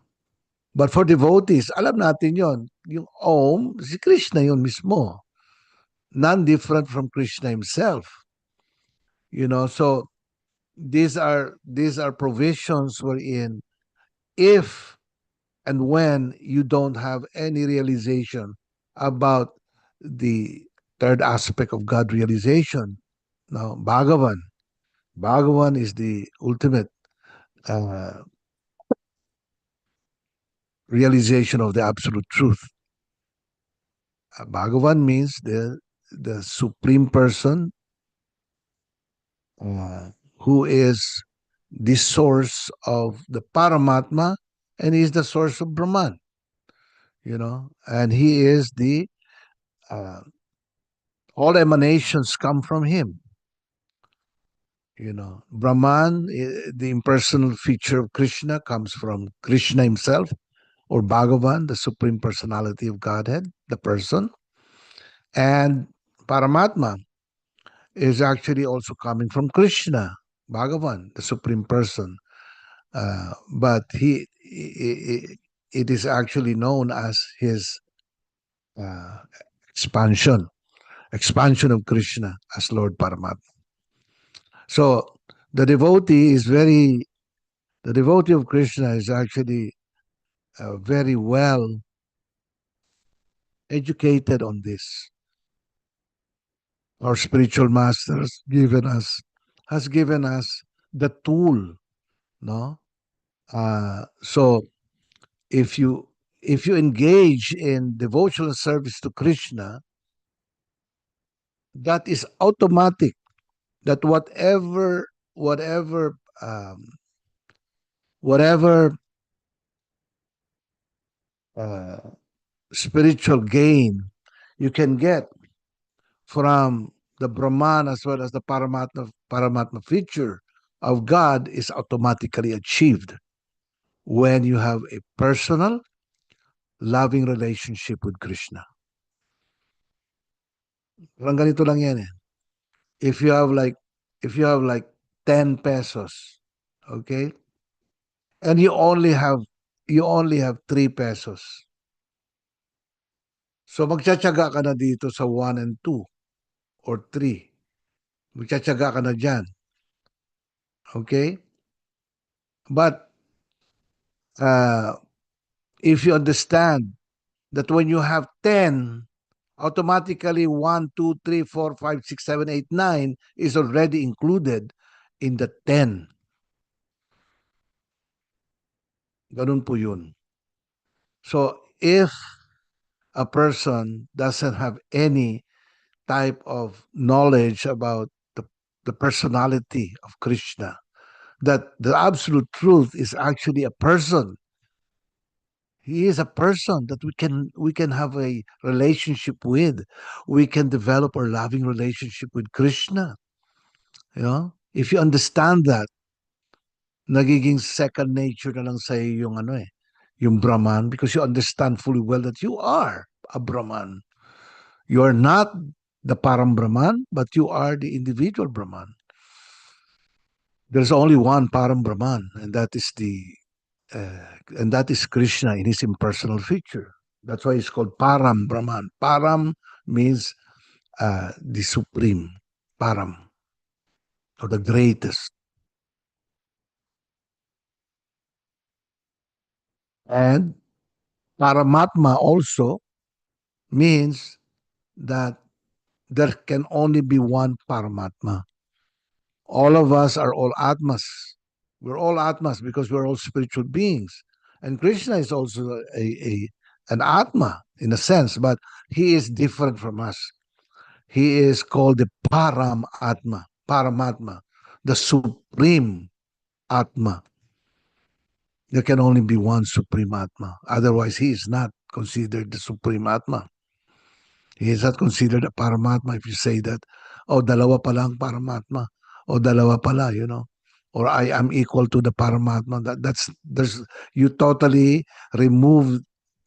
But for devotees, alam natin yon. Yung Om, si Krishna yon mismo. None different from Krishna himself. So these are provisions wherein if and when you don't have any realization about the third aspect of God realization, now Bhagavan is the ultimate uh, realization of the absolute truth. Bhagavan means the supreme person, who is the source of the Paramatma, and he is the source of Brahman, and he is uh, all emanations come from him. Brahman, the impersonal feature of Krishna, comes from Krishna himself, or Bhagavan, the supreme personality of Godhead, the person. And Paramatma is actually also coming from Krishna, Bhagavan, the supreme person. But it is actually known as his uh, expansion of Krishna as Lord Paramatma. So the devotee of Krishna is actually very well educated on this. Our spiritual masters has given us the tool, no? So if you engage in devotional service to Krishna, that is automatic. That whatever uh, spiritual gain you can get from the Brahman as well as the Paramatma feature of God is automatically achieved when you have a personal, loving relationship with Krishna. Parang ganito lang yan eh. If you have like 10 pesos, okay? And you only have 3 pesos. So magtsatsaga ka na dito sa 1 and 2 or 3. Magtsatsaga ka na dyan. Okay? But if you understand that when you have 10, automatically 1, 2, 3, 4, 5, 6, 7, 8, 9 is already included in the 10. Ganun po yun. So if a person doesn't have any type of knowledge about the personality of Krishna, that the absolute truth is actually a person. He is a person that we can have a relationship with. We can develop a loving relationship with Krishna. If you understand that, nagiging second nature na lang sa yung yung Brahman, because you understand fully well that you are a Brahman. You are not the Param Brahman, but you are the individual Brahman. There's only one Param Brahman, and that is Krishna in his impersonal feature. That's why it's called Param Brahman. Param means the supreme, Param, or the greatest. And Paramatma also means that there can only be one Paramatma. All of us are all Atmas. We're all Atmas because we're all spiritual beings. And Krishna is also an Atma in a sense, but he is different from us. He is called the Paramatma, the Supreme Atma. There can only be one Supreme Atma. Otherwise, he is not considered the Supreme Atma. He is not considered a Paramatma if you say that, oh, dalawa pala ang Paramatma, o dalawa pala, or I am equal to the Paramatma. You totally remove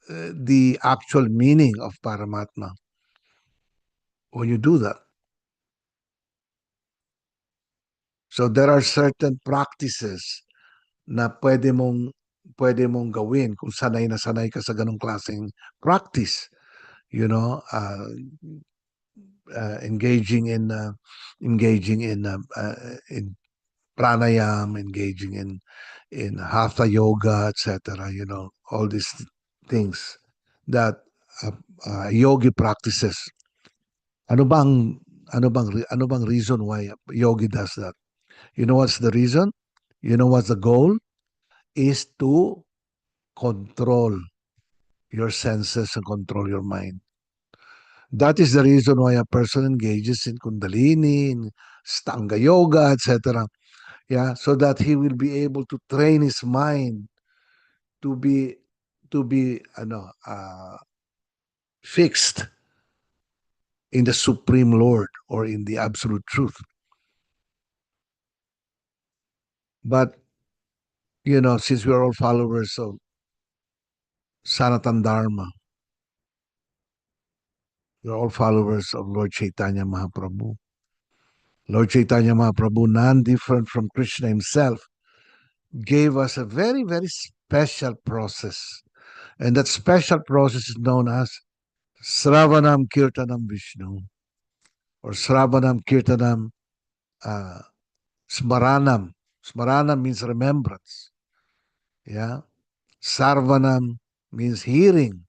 the actual meaning of Paramatma when you do that. So there are certain practices na pwede mong gawin kung sanay na sanay ka sa ganong klaseng practice, engaging in pranayam, engaging in hatha yoga, etc. All these things that yogi practices. Ano bang ano bang reason why yogi does that? You know what's the reason? You know what's the goal? Is to control your senses and control your mind. That is the reason why a person engages in Kundalini, in Stanga Yoga, etc. Yeah, so that he will be able to train his mind to be fixed in the Supreme Lord or in the Absolute Truth. But since we are all followers of Sanatan Dharma, we are all followers of Lord Chaitanya Mahaprabhu. Lord Chaitanya Mahaprabhu, none different from Krishna himself, gave us a very, very special process. And that special process is known as Sravanam Kirtanam Vishnu, or Sravanam Kirtanam Smaranam. Smaranam means remembrance. Yeah. Sarvanam means hearing,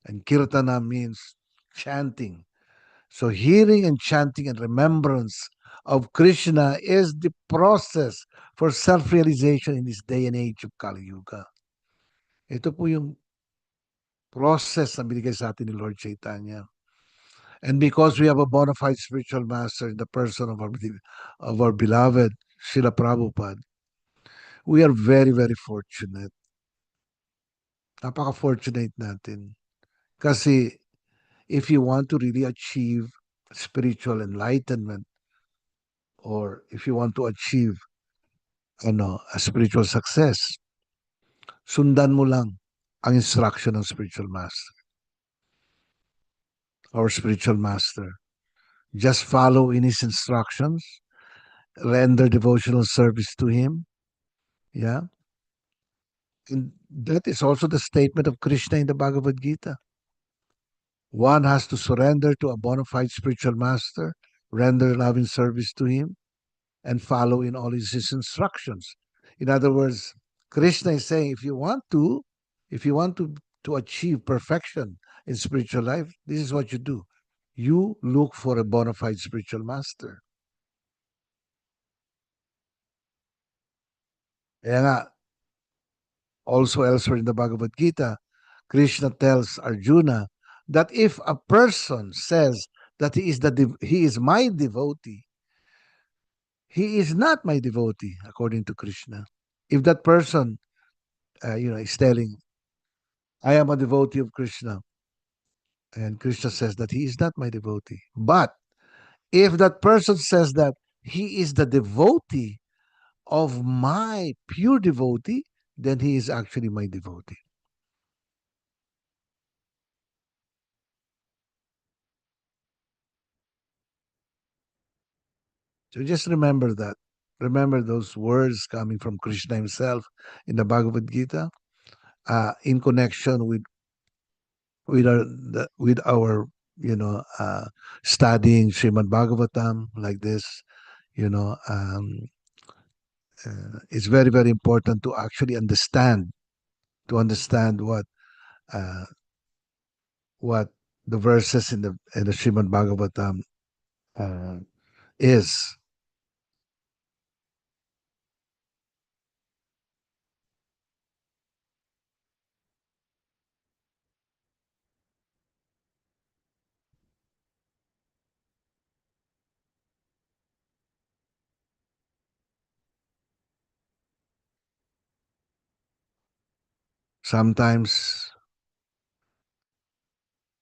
and Kirtanam means chanting. So hearing and chanting and remembrance of Krishna is the process for self-realization in this day and age of Kali Yuga. Ito po yung process na binigay sa atin ni Lord Chaitanya. And because we have a bona fide spiritual master in the person of our beloved Srila Prabhupada, we are very, very fortunate. Napaka-fortunate natin. Kasi if you want to really achieve spiritual enlightenment, or if you want to achieve a spiritual success, sundan mo lang ang instruction ng spiritual master, our spiritual master. Just follow in his instructions, render devotional service to him. Yeah. And that is also the statement of Krishna in the Bhagavad Gita. One has to surrender to a bona fide spiritual master, render loving service to him, and follow in all his instructions. In other words, Krishna is saying, if you want to achieve perfection in spiritual life, this is what you do. You look for a bona fide spiritual master. Kaya nga, also elsewhere in the Bhagavad Gita, Krishna tells Arjuna that if a person says that he is my devotee, he is not my devotee according to Krishna. If that person, is telling, I am a devotee of Krishna, and Krishna says that he is not my devotee. But if that person says that he is the devotee of my pure devotee, then he is actually my devotee. So just remember that. Remember those words coming from Krishna himself in the Bhagavad Gita, in connection with our studying Srimad Bhagavatam like this. It's very, very important to actually understand uh, what the verses in the Srimad Bhagavatam is. sometimes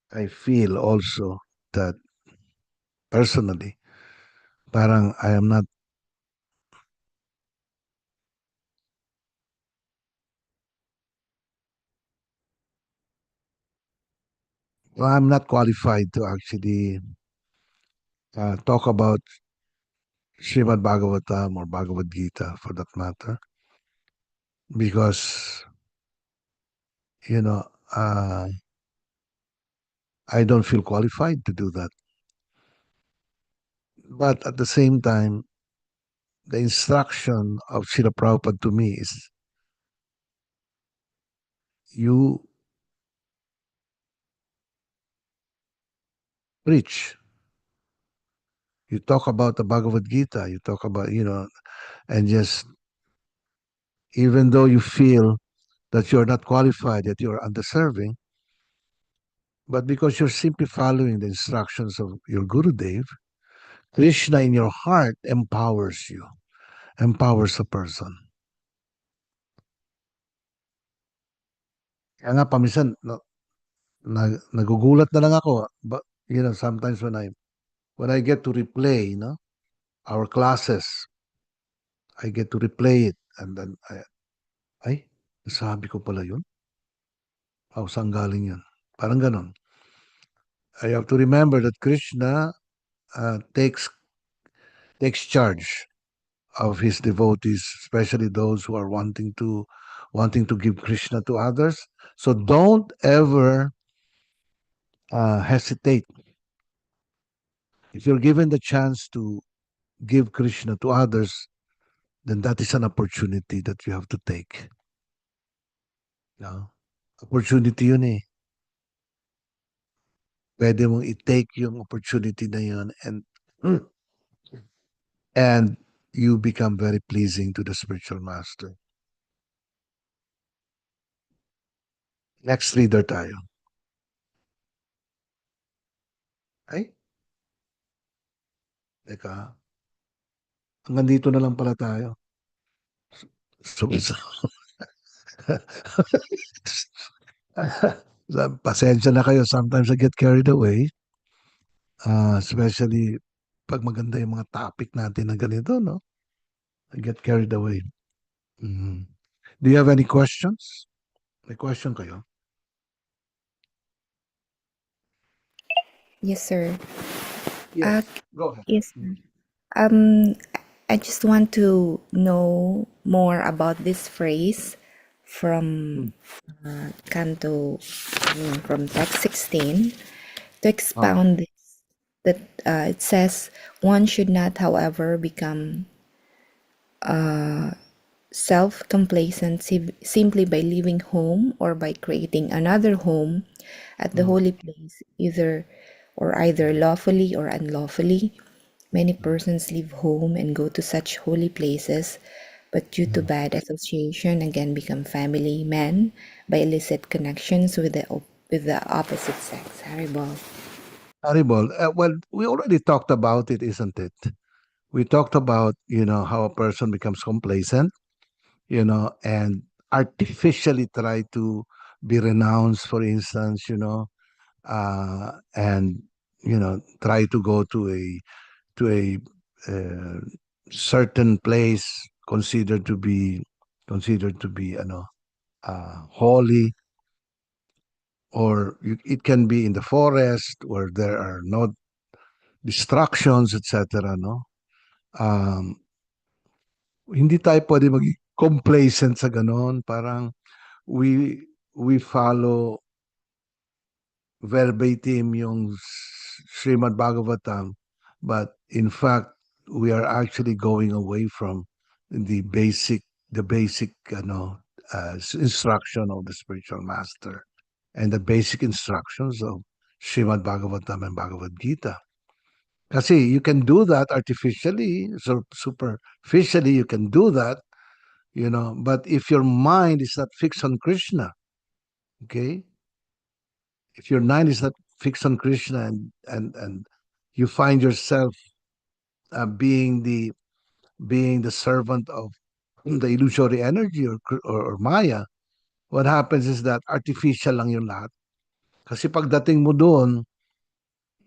I feel also that personally, parang I'm not qualified to actually talk about Srimad Bhagavatam or Bhagavad Gita for that matter, because you know I don't feel qualified to do that. But at the same time, the instruction of Srila Prabhupada to me is you preach, you talk about the Bhagavad Gita, you talk about, and just even though you feel that you're not qualified, that you're undeserving, but because you're simply following the instructions of your Guru Dev, Krishna in your heart empowers you, empowers a person. Kaya nga paminsan, nagugulat na lang ako, but sometimes when I get to replay, our classes, I get to replay it, and then ay, nasabi ko pala yun. Oh, saan galing yun? Parang ganon. I have to remember that Krishna takes charge of his devotees, especially those who are wanting to give Krishna to others. So don't ever hesitate. If you're given the chance to give Krishna to others, then that is an opportunity that you have to take. No? Opportunity yun eh. Pwede mong i-take yung opportunity na yun, and you become very pleasing to the spiritual master. Next reader tayo. Ay? Teka. Hanggang dito na lang pala tayo. So, pasensya na kayo. Sometimes I get carried away. Especially pag maganda yung mga topic natin na ganito, no? I get carried away. Mhm. Do you have any questions? May question kayo? Yes, sir. Yes. Go ahead. Yes, sir. Um, I just want to know more about this phrase from Canto, from text 16, to expound this. That it says, one should not, however, become self-complacent simply by leaving home or by creating another home at the holy place, either lawfully or unlawfully. Many persons leave home and go to such holy places, but due to bad association again become family men by illicit connections with the opposite sex. Haribol. Horrible. Well, we already talked about it, isn't it? We talked about, how a person becomes complacent, and artificially try to be renounced, for instance, and, try to go to a uh, certain place considered to be, holy, or it can be in the forest where there are no distractions, etc. No, hindi tayo pwede maging complacent sa ganon. Parang we follow verbatim yung Srimad Bhagavatam, but in fact we are actually going away from the basic instruction of the spiritual master and the basic instructions of Srimad Bhagavatam and Bhagavad Gita. Kasi you can do that artificially, so superficially you can do that, but if your mind is not fixed on Krishna, okay? If your mind is not fixed on Krishna, and you find yourself being the servant of the illusory energy or Maya, what happens is that artificial lang yung lahat. Kasi pagdating mo doon,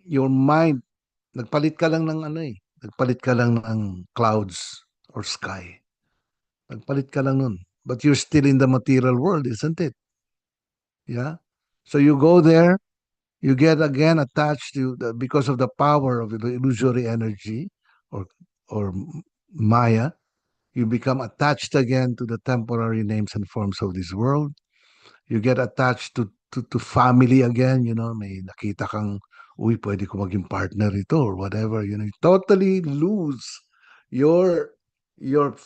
your mind, nagpalit ka lang ng ano eh. Nagpalit ka lang ng clouds or sky. Nagpalit ka lang nun. But you're still in the material world, isn't it? Yeah? So you go there, you get again attached to because of the power of the illusory energy or Maya, you become attached again to the temporary names and forms of this world. You get attached to family again, may nakita kang, uy, pwede ko maging partner ito or whatever, you totally lose your, your,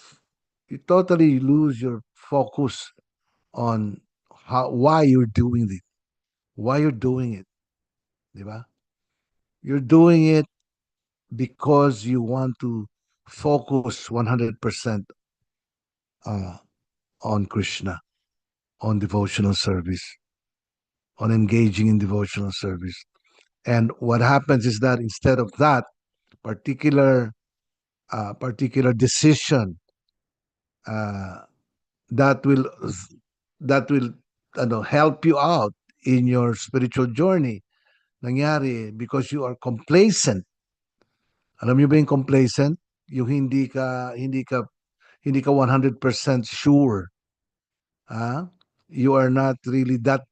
you totally lose your focus on why you're doing it, di ba? You're doing it because you want to focus 100% on Krishna, on devotional service, on engaging in devotional service. And what happens is that instead of that particular decision uh, that will that will help you out in your spiritual journey, nangyari because you are complacent. Alam niyo ba yung complacent? Yung hindi ka 100% sure. You are not really that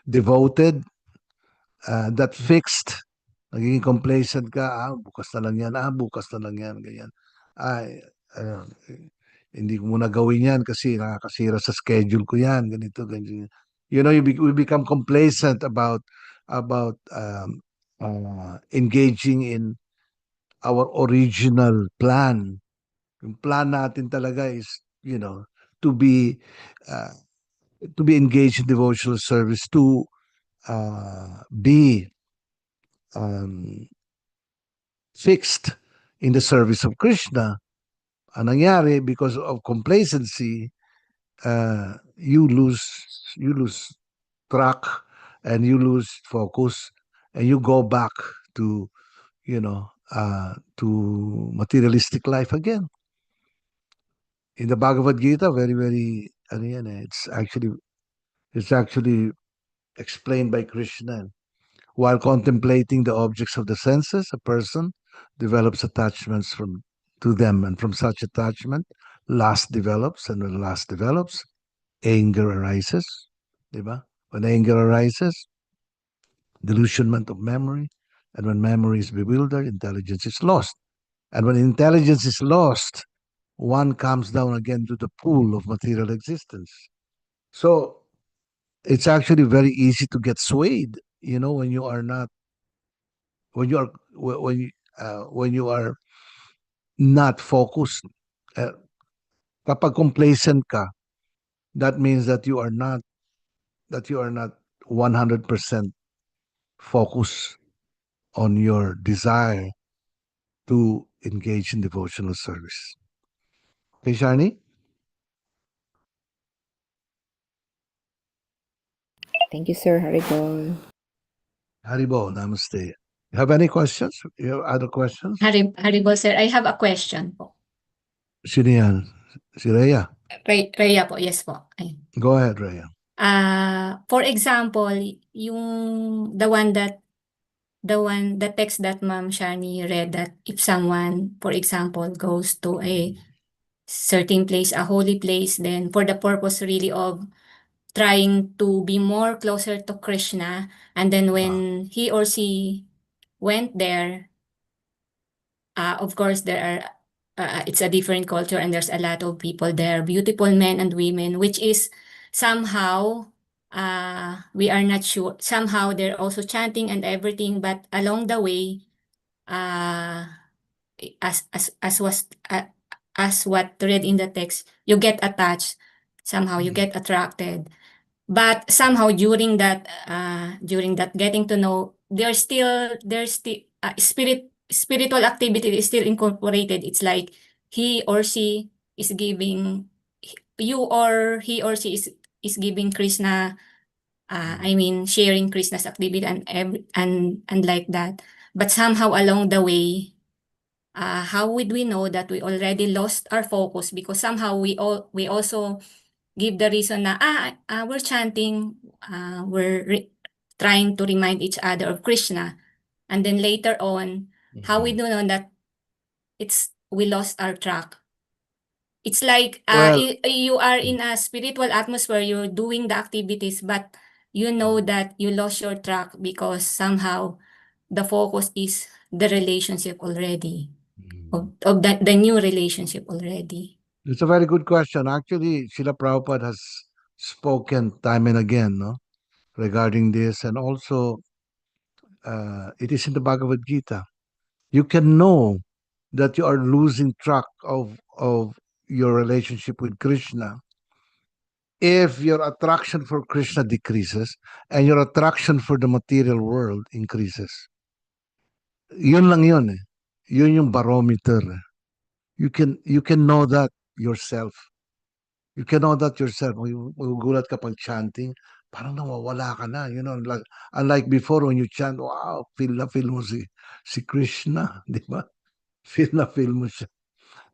devoted, that fixed. Naging complacent ka, bukas na lang yan, bukas na lang yan, ganyan. Ay, hindi ko muna gawin yan kasi nakakasira sa schedule ko yan, ganito, ganyan. We become complacent about engaging in our original plan. Yung plan natin talaga is, to be uh, engaged in devotional service, to be um, fixed in the service of Krishna. Ang nangyari, because of complacency, you lose track and you lose focus and you go back to to materialistic life again. In the Bhagavad Gita, very, very, it's actually explained by Krishna. While contemplating the objects of the senses, a person develops attachments to them, and from such attachment, lust develops, and when lust develops, anger arises. Diba? When anger arises, delusionment of memory, and when memory is bewildered, intelligence is lost. And when intelligence is lost, one comes down again to the pool of material existence. So it's actually very easy to get swayed, when you are not, when you are not focused. Kapag complacent ka, that means that you are not 100% focused on your desire to engage in devotional service. Okay, Shani? Thank you, Sir Haribol. Haribo, namaste. You have any questions? You have other questions? Haribol, sir, I have a question po. Sino yan? Si Rhea. Rhea po, yes po. Ayun. Go ahead, Rhea. For example, yung the text that Ma'am Shani read, that if someone, for example, goes to a certain place, a holy place, then for the purpose really of trying to be more closer to Krishna, and then when he or she went there, of course there are it's a different culture and there's a lot of people there, beautiful men and women, which is somehow we are not sure. Somehow they're also chanting and everything, but along the way, uh, as was as what read in the text, you get attached. Somehow you get attracted. But somehow during that getting to know, there's still spiritual activity is still incorporated. It's like he or she is giving he or she is giving Krishna, I mean sharing Krishna's activity and like that. But somehow along the way, how would we know that we already lost our focus? Because somehow we also give the reason na, we're chanting, trying to remind each other of Krishna. And then later on, how we do know that we lost our track. It's like Well, you are in a spiritual atmosphere, you're doing the activities, but you know that you lost your track because somehow the focus is the relationship already, of the new relationship already. it's a very good question. Actually, Srila Prabhupada has spoken time and again, no, regarding this, and also it is in the Bhagavad Gita. You can know that you are losing track of your relationship with Krishna if your attraction for Krishna decreases and your attraction for the material world increases. Yun lang yun eh. Yun yung barometer. You can know that yourself. You can know that yourself. Magugulat ka pag chanting, parang nawawala ka na. You know, unlike before when you chant, wow, feel mo si Krishna, di ba? Feel mo siya.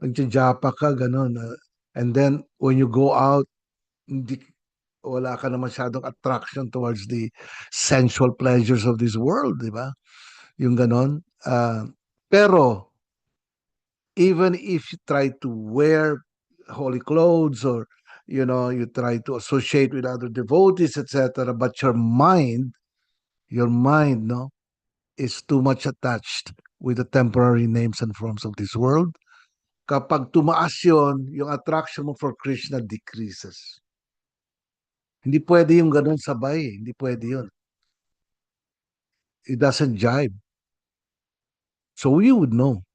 Nagjajapa ka, ganun. And then, when you go out, hindi, wala ka na masyadong attraction towards the sensual pleasures of this world, di ba? Yung ganon. Pero, even if you try to wear holy clothes or you try to associate with other devotees, etc., but your mind, no, is too much attached with the temporary names and forms of this world. Kapag tumaas yun, yung attraction mo for Krishna decreases. Hindi pwede yung ganun sabay. Hindi pwede yun. It doesn't jibe. So you would know.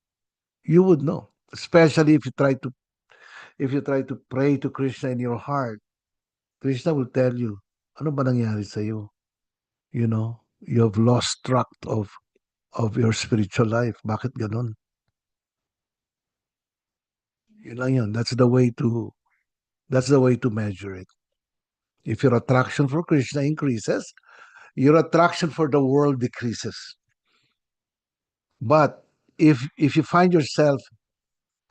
You would know. Especially if you try to pray to Krishna in your heart. Krishna will tell you, ano ba nangyari sa iyo? You have lost track of your spiritual life. Bakit ganun? Yun lang yun. That's the way to measure it. If your attraction for Krishna increases, your attraction for the world decreases. But if you find yourself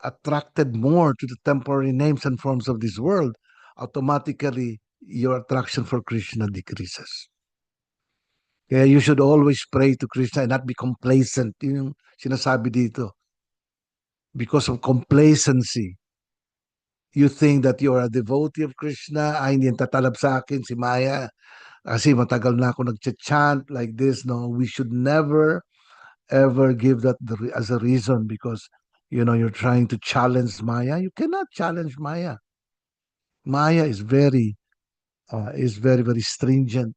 attracted more to the temporary names and forms of this world, automatically your attraction for Krishna decreases. Kaya you should always pray to Krishna and not be complacent. Yun yung sinasabi dito. Because of complacency, you think that you are a devotee of Krishna. Hindi yan tatalab sa akin, si Maya. Kasi matagal na ako nag-chant like this. No, we should never, ever give that as a reason because, you're trying to challenge Maya. You cannot challenge Maya. Maya is very, very stringent.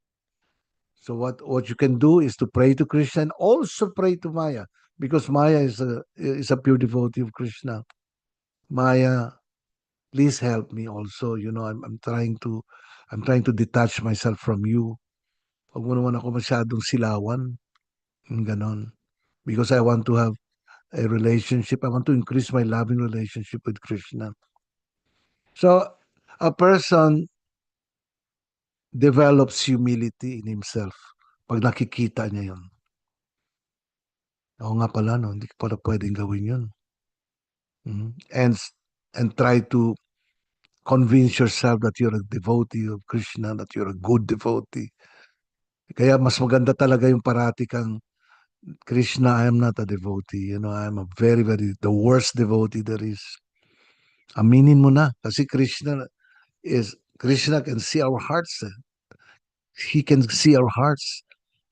So what you can do is to pray to Krishna and also pray to Maya because Maya is a pure devotee of Krishna. Maya, please help me also. I'm trying to detach myself from you. Huwag mo naman ako masyadong silawan. Ganon. Because I want to have a relationship. I want to increase my loving relationship with Krishna. So a person develops humility in himself pag nakikita niya yun. Oo nga pala, no? Hindi pala pwedeng gawin yun. And try to convince yourself that you're a devotee of Krishna, that you're a good devotee. Kaya mas maganda talaga yung parati kang, Krishna, I am not a devotee. I'm a very, very, the worst devotee there is. Aminin mo na. Kasi Krishna can see our hearts. He can see our hearts.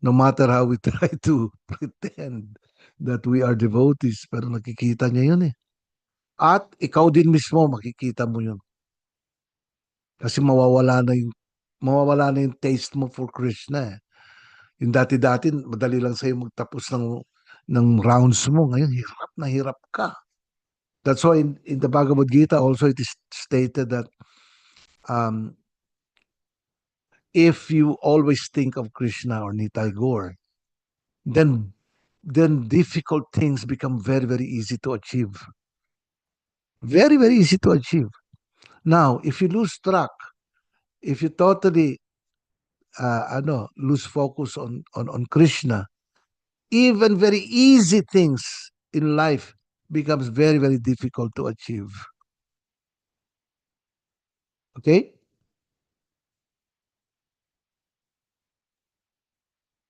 No matter how we try to pretend that we are devotees, pero nakikita niya yun eh. At ikaw din mismo, makikita mo yun. Kasi mawawala na yung taste mo for Krishna eh. Yung dati-dati, madali lang sa'yo magtapos ng rounds mo. Ngayon, hirap ka. That's why in the Bhagavad Gita also it is stated that if you always think of Krishna or Nitai Gaur, then difficult things become very, very easy to achieve. Very, very easy to achieve. Now, if you lose track, if you totally lose focus on Krishna, even very easy things in life becomes very, very difficult to achieve. Okay?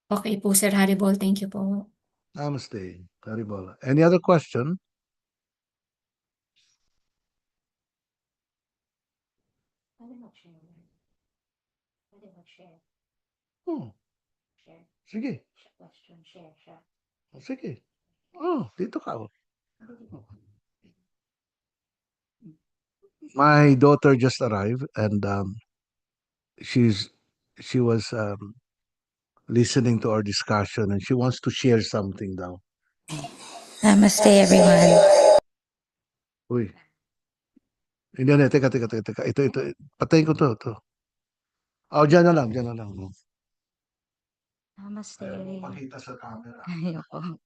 Okay po, Sir Haribol. Thank you po. Namaste. Haribol. Any other question? Oh, sige. Sige. Oh, dito ka. Oh. My daughter just arrived and she was listening to our discussion and she wants to share something now. Namaste, everyone. Uy. Hindi, teka. Ito. Patayin ko to. Oh, dyan na lang. Namaste. Ayaw mo pakita sa camera. Ayoko.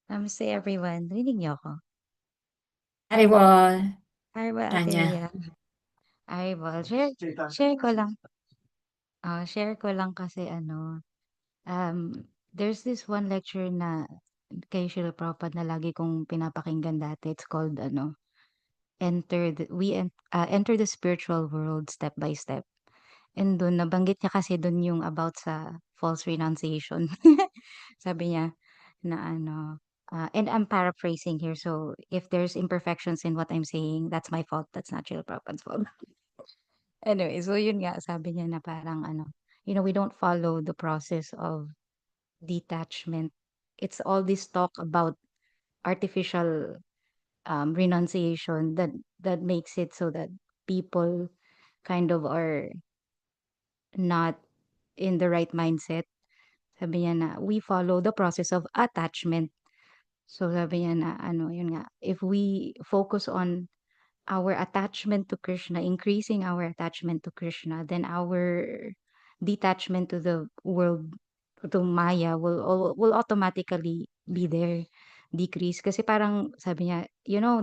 Namaste, everyone. Rinig niyo ako? Haribol. Hi ba, Ate Rania. Rhea? Hi, Bol. Share ko lang. Share ko lang kasi there's this one lecture na kay Srila Prabhupada na lagi kong pinapakinggan dati. It's called Enter the Spiritual World Step by Step. And dun, nabanggit niya kasi dun yung about sa false renunciation. Sabi niya na and I'm paraphrasing here, so if there's imperfections in what I'm saying, that's my fault. That's not Srila Prabhupada's fault. Anyway, so yun nga, sabi niya na parang we don't follow the process of detachment. It's all this talk about artificial renunciation that makes it so that people kind of are not in the right mindset. Sabi niya na we follow the process of attachment. So sabi niya na yun nga, if we focus on our attachment to Krishna, increasing our attachment to Krishna, then our detachment to the world, to Maya, will automatically be there, decrease. Kasi parang sabi niya,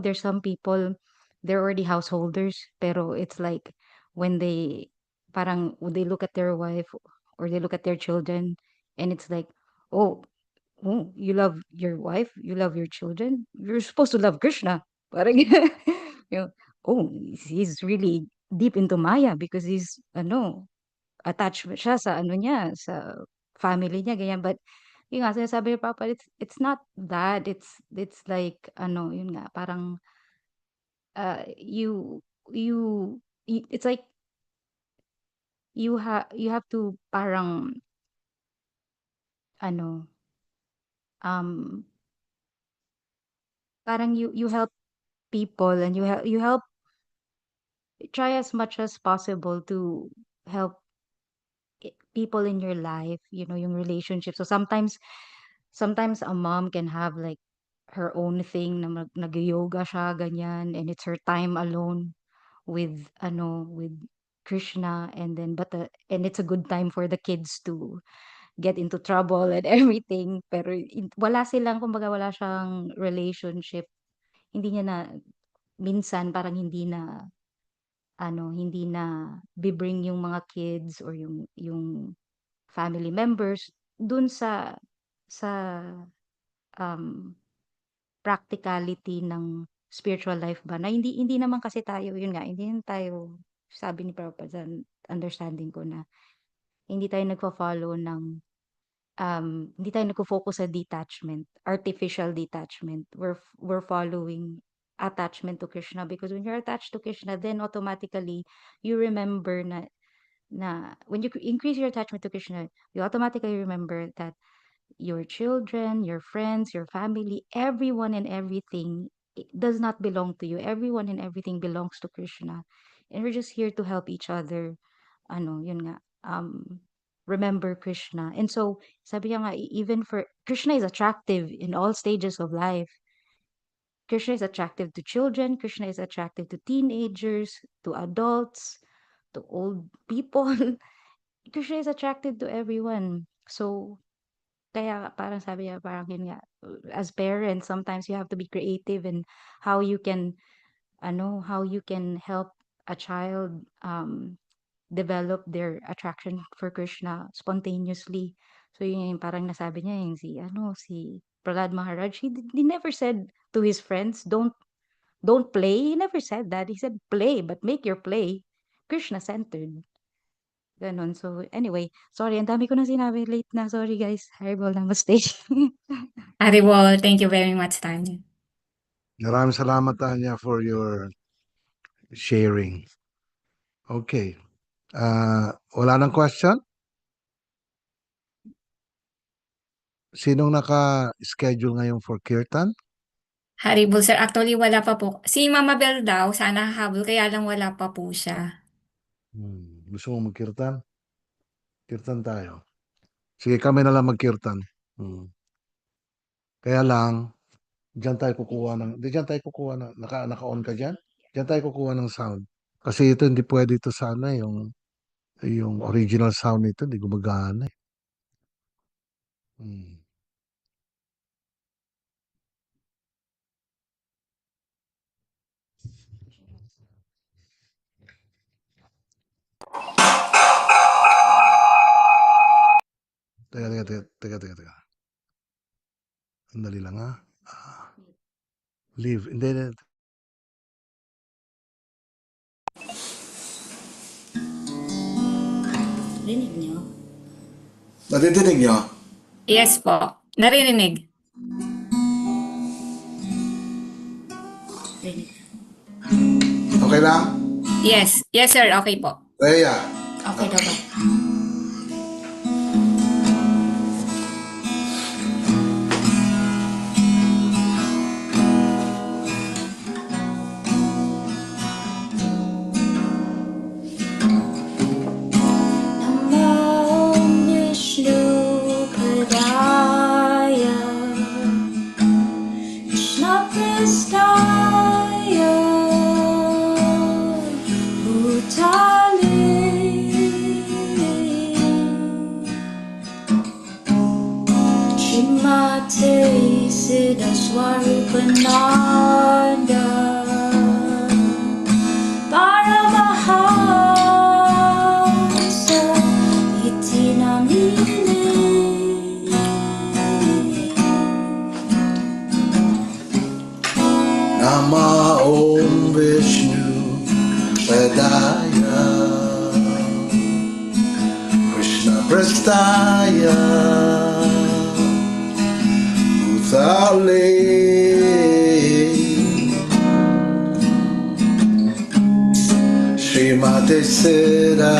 there's some people, they're already householders, pero it's like when they look at their wife or they look at their children, and it's like, oh, you love your wife, you love your children, you're supposed to love Krishna. Parang, you know, oh, he's really deep into Maya because he's, attached siya sa niya, sa family niya, ganyan. But, yun nga, sinasabi ni Papa, it's not that, it's like, yun nga, parang, you, it's like, you have to parang, ano, um, parang you help people and you help try as much as possible to help people in your life, yung relationship. So sometimes a mom can have like her own thing na nag-yoga siya, ganyan, and it's her time alone with with Krishna, and then and it's a good time for the kids to get into trouble and everything, pero wala silang, kumbaga wala siyang relationship, hindi niya na minsan parang hindi na bibring yung mga kids or yung family members dun sa um, practicality ng spiritual life ba, na hindi naman kasi tayo, yun nga, hindi naman tayo, sabi ni Prabhupada sa understanding ko, na hindi tayo nagfo-follow ng hindi tayo nagfo-focus sa detachment, artificial detachment. We're following attachment to Krishna, because when you're attached to Krishna, then automatically you remember na when you increase your attachment to Krishna, you automatically remember that your children, your friends, your family, everyone and everything, it does not belong to you. Everyone and everything belongs to Krishna. And we're just here to help each other. Yun nga, remember Krishna. And so, sabi niya nga, even for, Krishna is attractive in all stages of life. Krishna is attractive to children. Krishna is attractive to teenagers, to adults, to old people. Krishna is attractive to everyone. So, kaya parang sabi niya, parang yun nga, as parents, sometimes you have to be creative in how you can, how you can help a child develop their attraction for Krishna spontaneously. So yun yung parang nasabi niya, yung si Prahlad Maharaj, he never said to his friends, don't play. He never said that. He said play, but make your play Krishna centered. Gano'n. So, anyway, sorry ang dami ko ng sinabi, late na, sorry guys. Hairball, namaste. Haribol, thank you very much, Tanya. Maraming salamat, Tanya, for your sharing. Okay. Wala nang question? Sinong naka-schedule ngayon for Kirtan? Haribol, sir. Actually, wala pa po. Si Mama Bell daw, sana hahabol, kaya lang wala pa po siya. Gusto mo mag-Kirtan? Kirtan tayo. Sige, kami na lang mag-Kirtan. Kaya lang, diyan tayo kukuha ng, diyan tayo kukuha ng, naka-on ka diyan? Diyan tayo kukuha ng sound. Kasi ito, hindi pwede ito sana, yung original sound nito, hindi gumagana eh. Teka. Andali lang ha. Leave. Hindi. Rinig niyo? Nadidinig niyo? Yes po. Naririnig. Rinig. Okay lang? Yes. Yes, sir. Okay po. Rhea. Okay daw ba? Swarupananda Paramahamsa Itinamine Nama Om Vishnu Padaya Krishna Prastaya Bhutale Srimad Siddha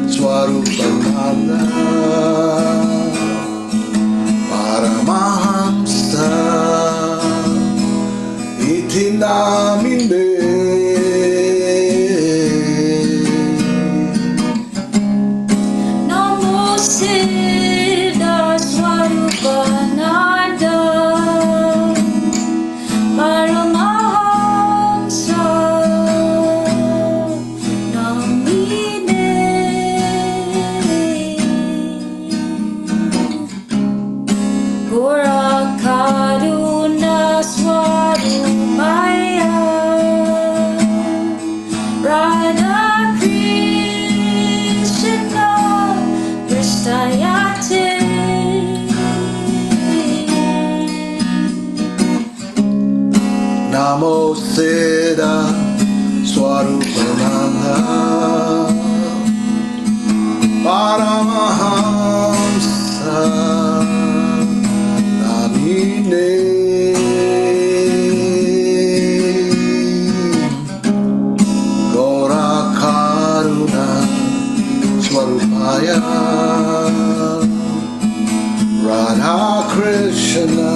Swarupananda Paramahamsa Itinamine Namo Siddha Swarupananda Paramahamsa Namine Gora Karuna Swarupaya Radha Krishna Pristayate Namo Siddha Swarupananda Paramahamsa Namine Gora Karuna Swarupaya Radha Krishna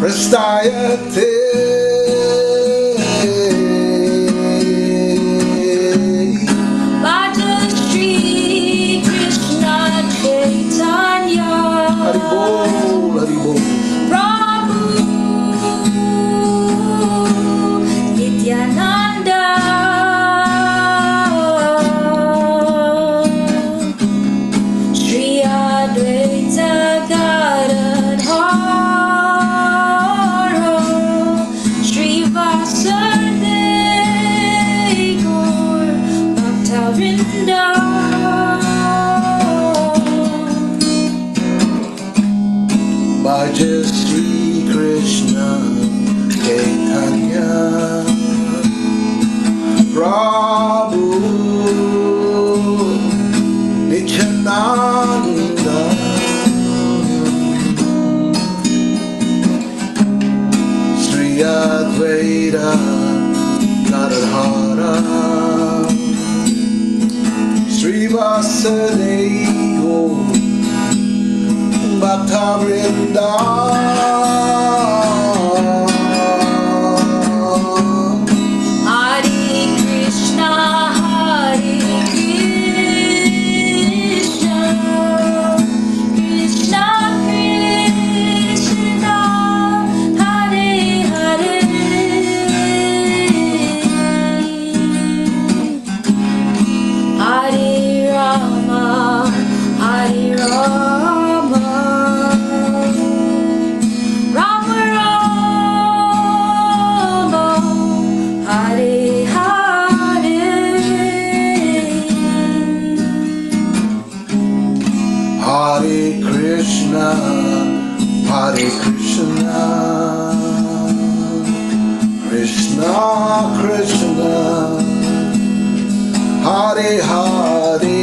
Prastayate Bhaja Shri Krishna Chaitanya Haribol, Haribol. Prabhu Nityananda Shri Advaita Gadadhara Shri Vasudeva Gaur Bhaktavinda Bhaja Sri Krishna Chaitanya Prabhu Srivasadevo Bhaktavrinda Hare Krishna, Hare Krishna, Krishna Krishna, Hare Hare, Hare Rama, Hare Rama, Rama Rama, Hare Hare, Hare Krishna, Hare Krishna, Krishna Krishna, Hare Hare,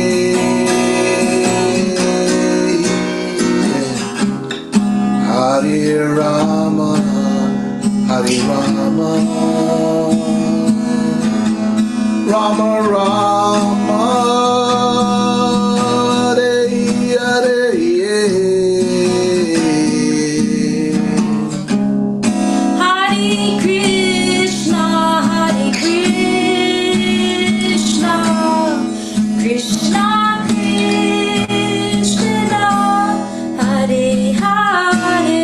Hare Rama, Hare Rama, Rama Rama, Hare Hare. Hare Krishna, Hare Krishna, Krishna Krishna, Hare Hare,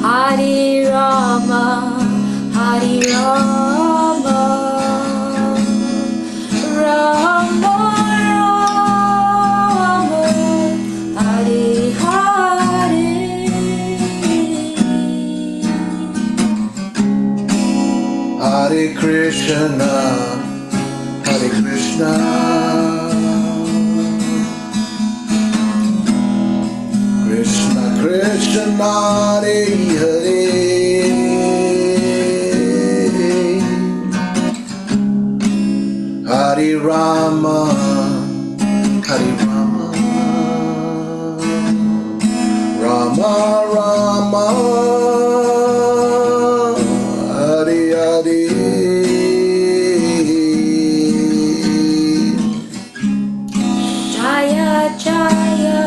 Hare Rama, Hare Rama, Rama Rama, Hare Hare, Hare Krishna, Hare Krishna, Krishna Krishna, Hare Hare, Hare Rama, Hare Rama, Rama Rama, Hare Hare. Jaya Jaya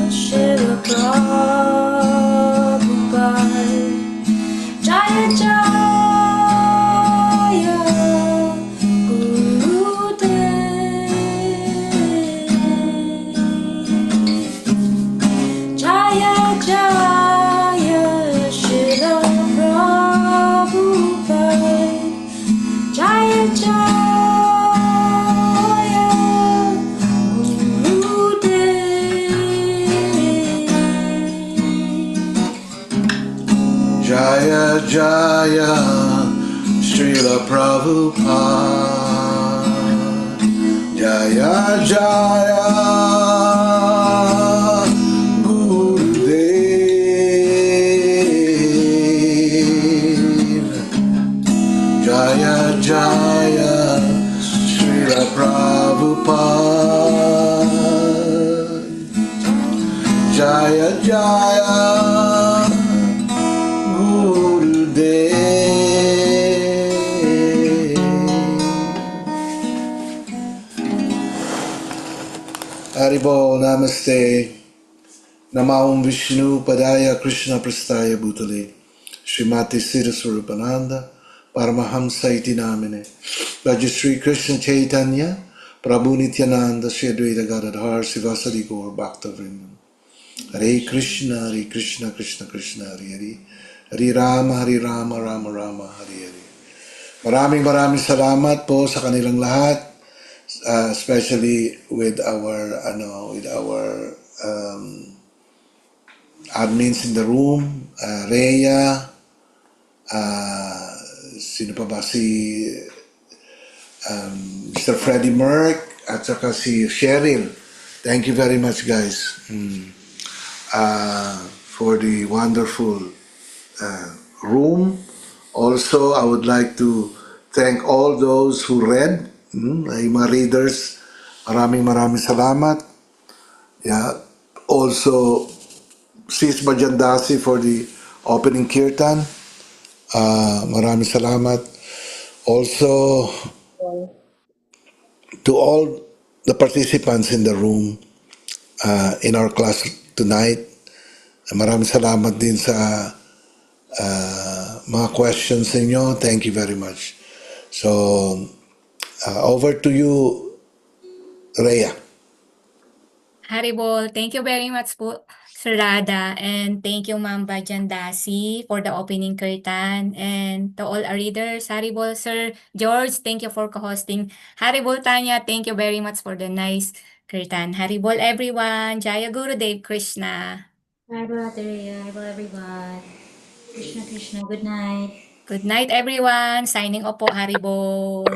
Shila Prabhupada, Jaya Jaya Gurudev, Jaya Jaya Shila Prabhupada, Jaya Jaya Gurudev. Jaya Jaya Srila Prabhupada, Jaya Jaya Gurudev, Jaya Jaya Srila Prabhupada, Jaya Jaya Haribo, Namaste, Namaum Vishnu Padaya Krishna Prastaya Bhutale, Srimati Siraswarupananda, Paramahamsa iti namine, Rajashri Krishna Chaitanya, Prabhu Nityananda, Shri Advaita Gadadhar, Sivasadi Gaur Bhaktavrinda. Hare Krishna, Krishna Krishna, Hare Hare, Hare Rama, Rama Rama, Hare Hare. Maraming salamat po sa kanilang lahat. Especially with our admins in the room, Rhea, sino pa ba si Mr. Freddie Merck at saka si Cheryl. Thank you very much, guys, for the wonderful room. Also, I would like to thank all those who read, ay mga readers. Maraming salamat. Yeah. Also, Sis Bajandasi for the opening kirtan. Maraming salamat. Also, to all the participants in the room, in our class tonight, maraming salamat din sa mga questions ninyo. Thank you very much. So, over to you, Rhea. Haribol, thank you very much po, Sir Radha, and thank you, Ma'am Bajandasi, for the opening curtain, and to all our readers, Haribol, Sir George, thank you for co-hosting. Haribol, Tanya, thank you very much for the nice curtain. Haribol, everyone. Jaya Gurudev Krishna. Haribol, Ate Rhea. Haribol, everyone. Krishna, Krishna. Good night. Good night, everyone. Signing off po, Haribol.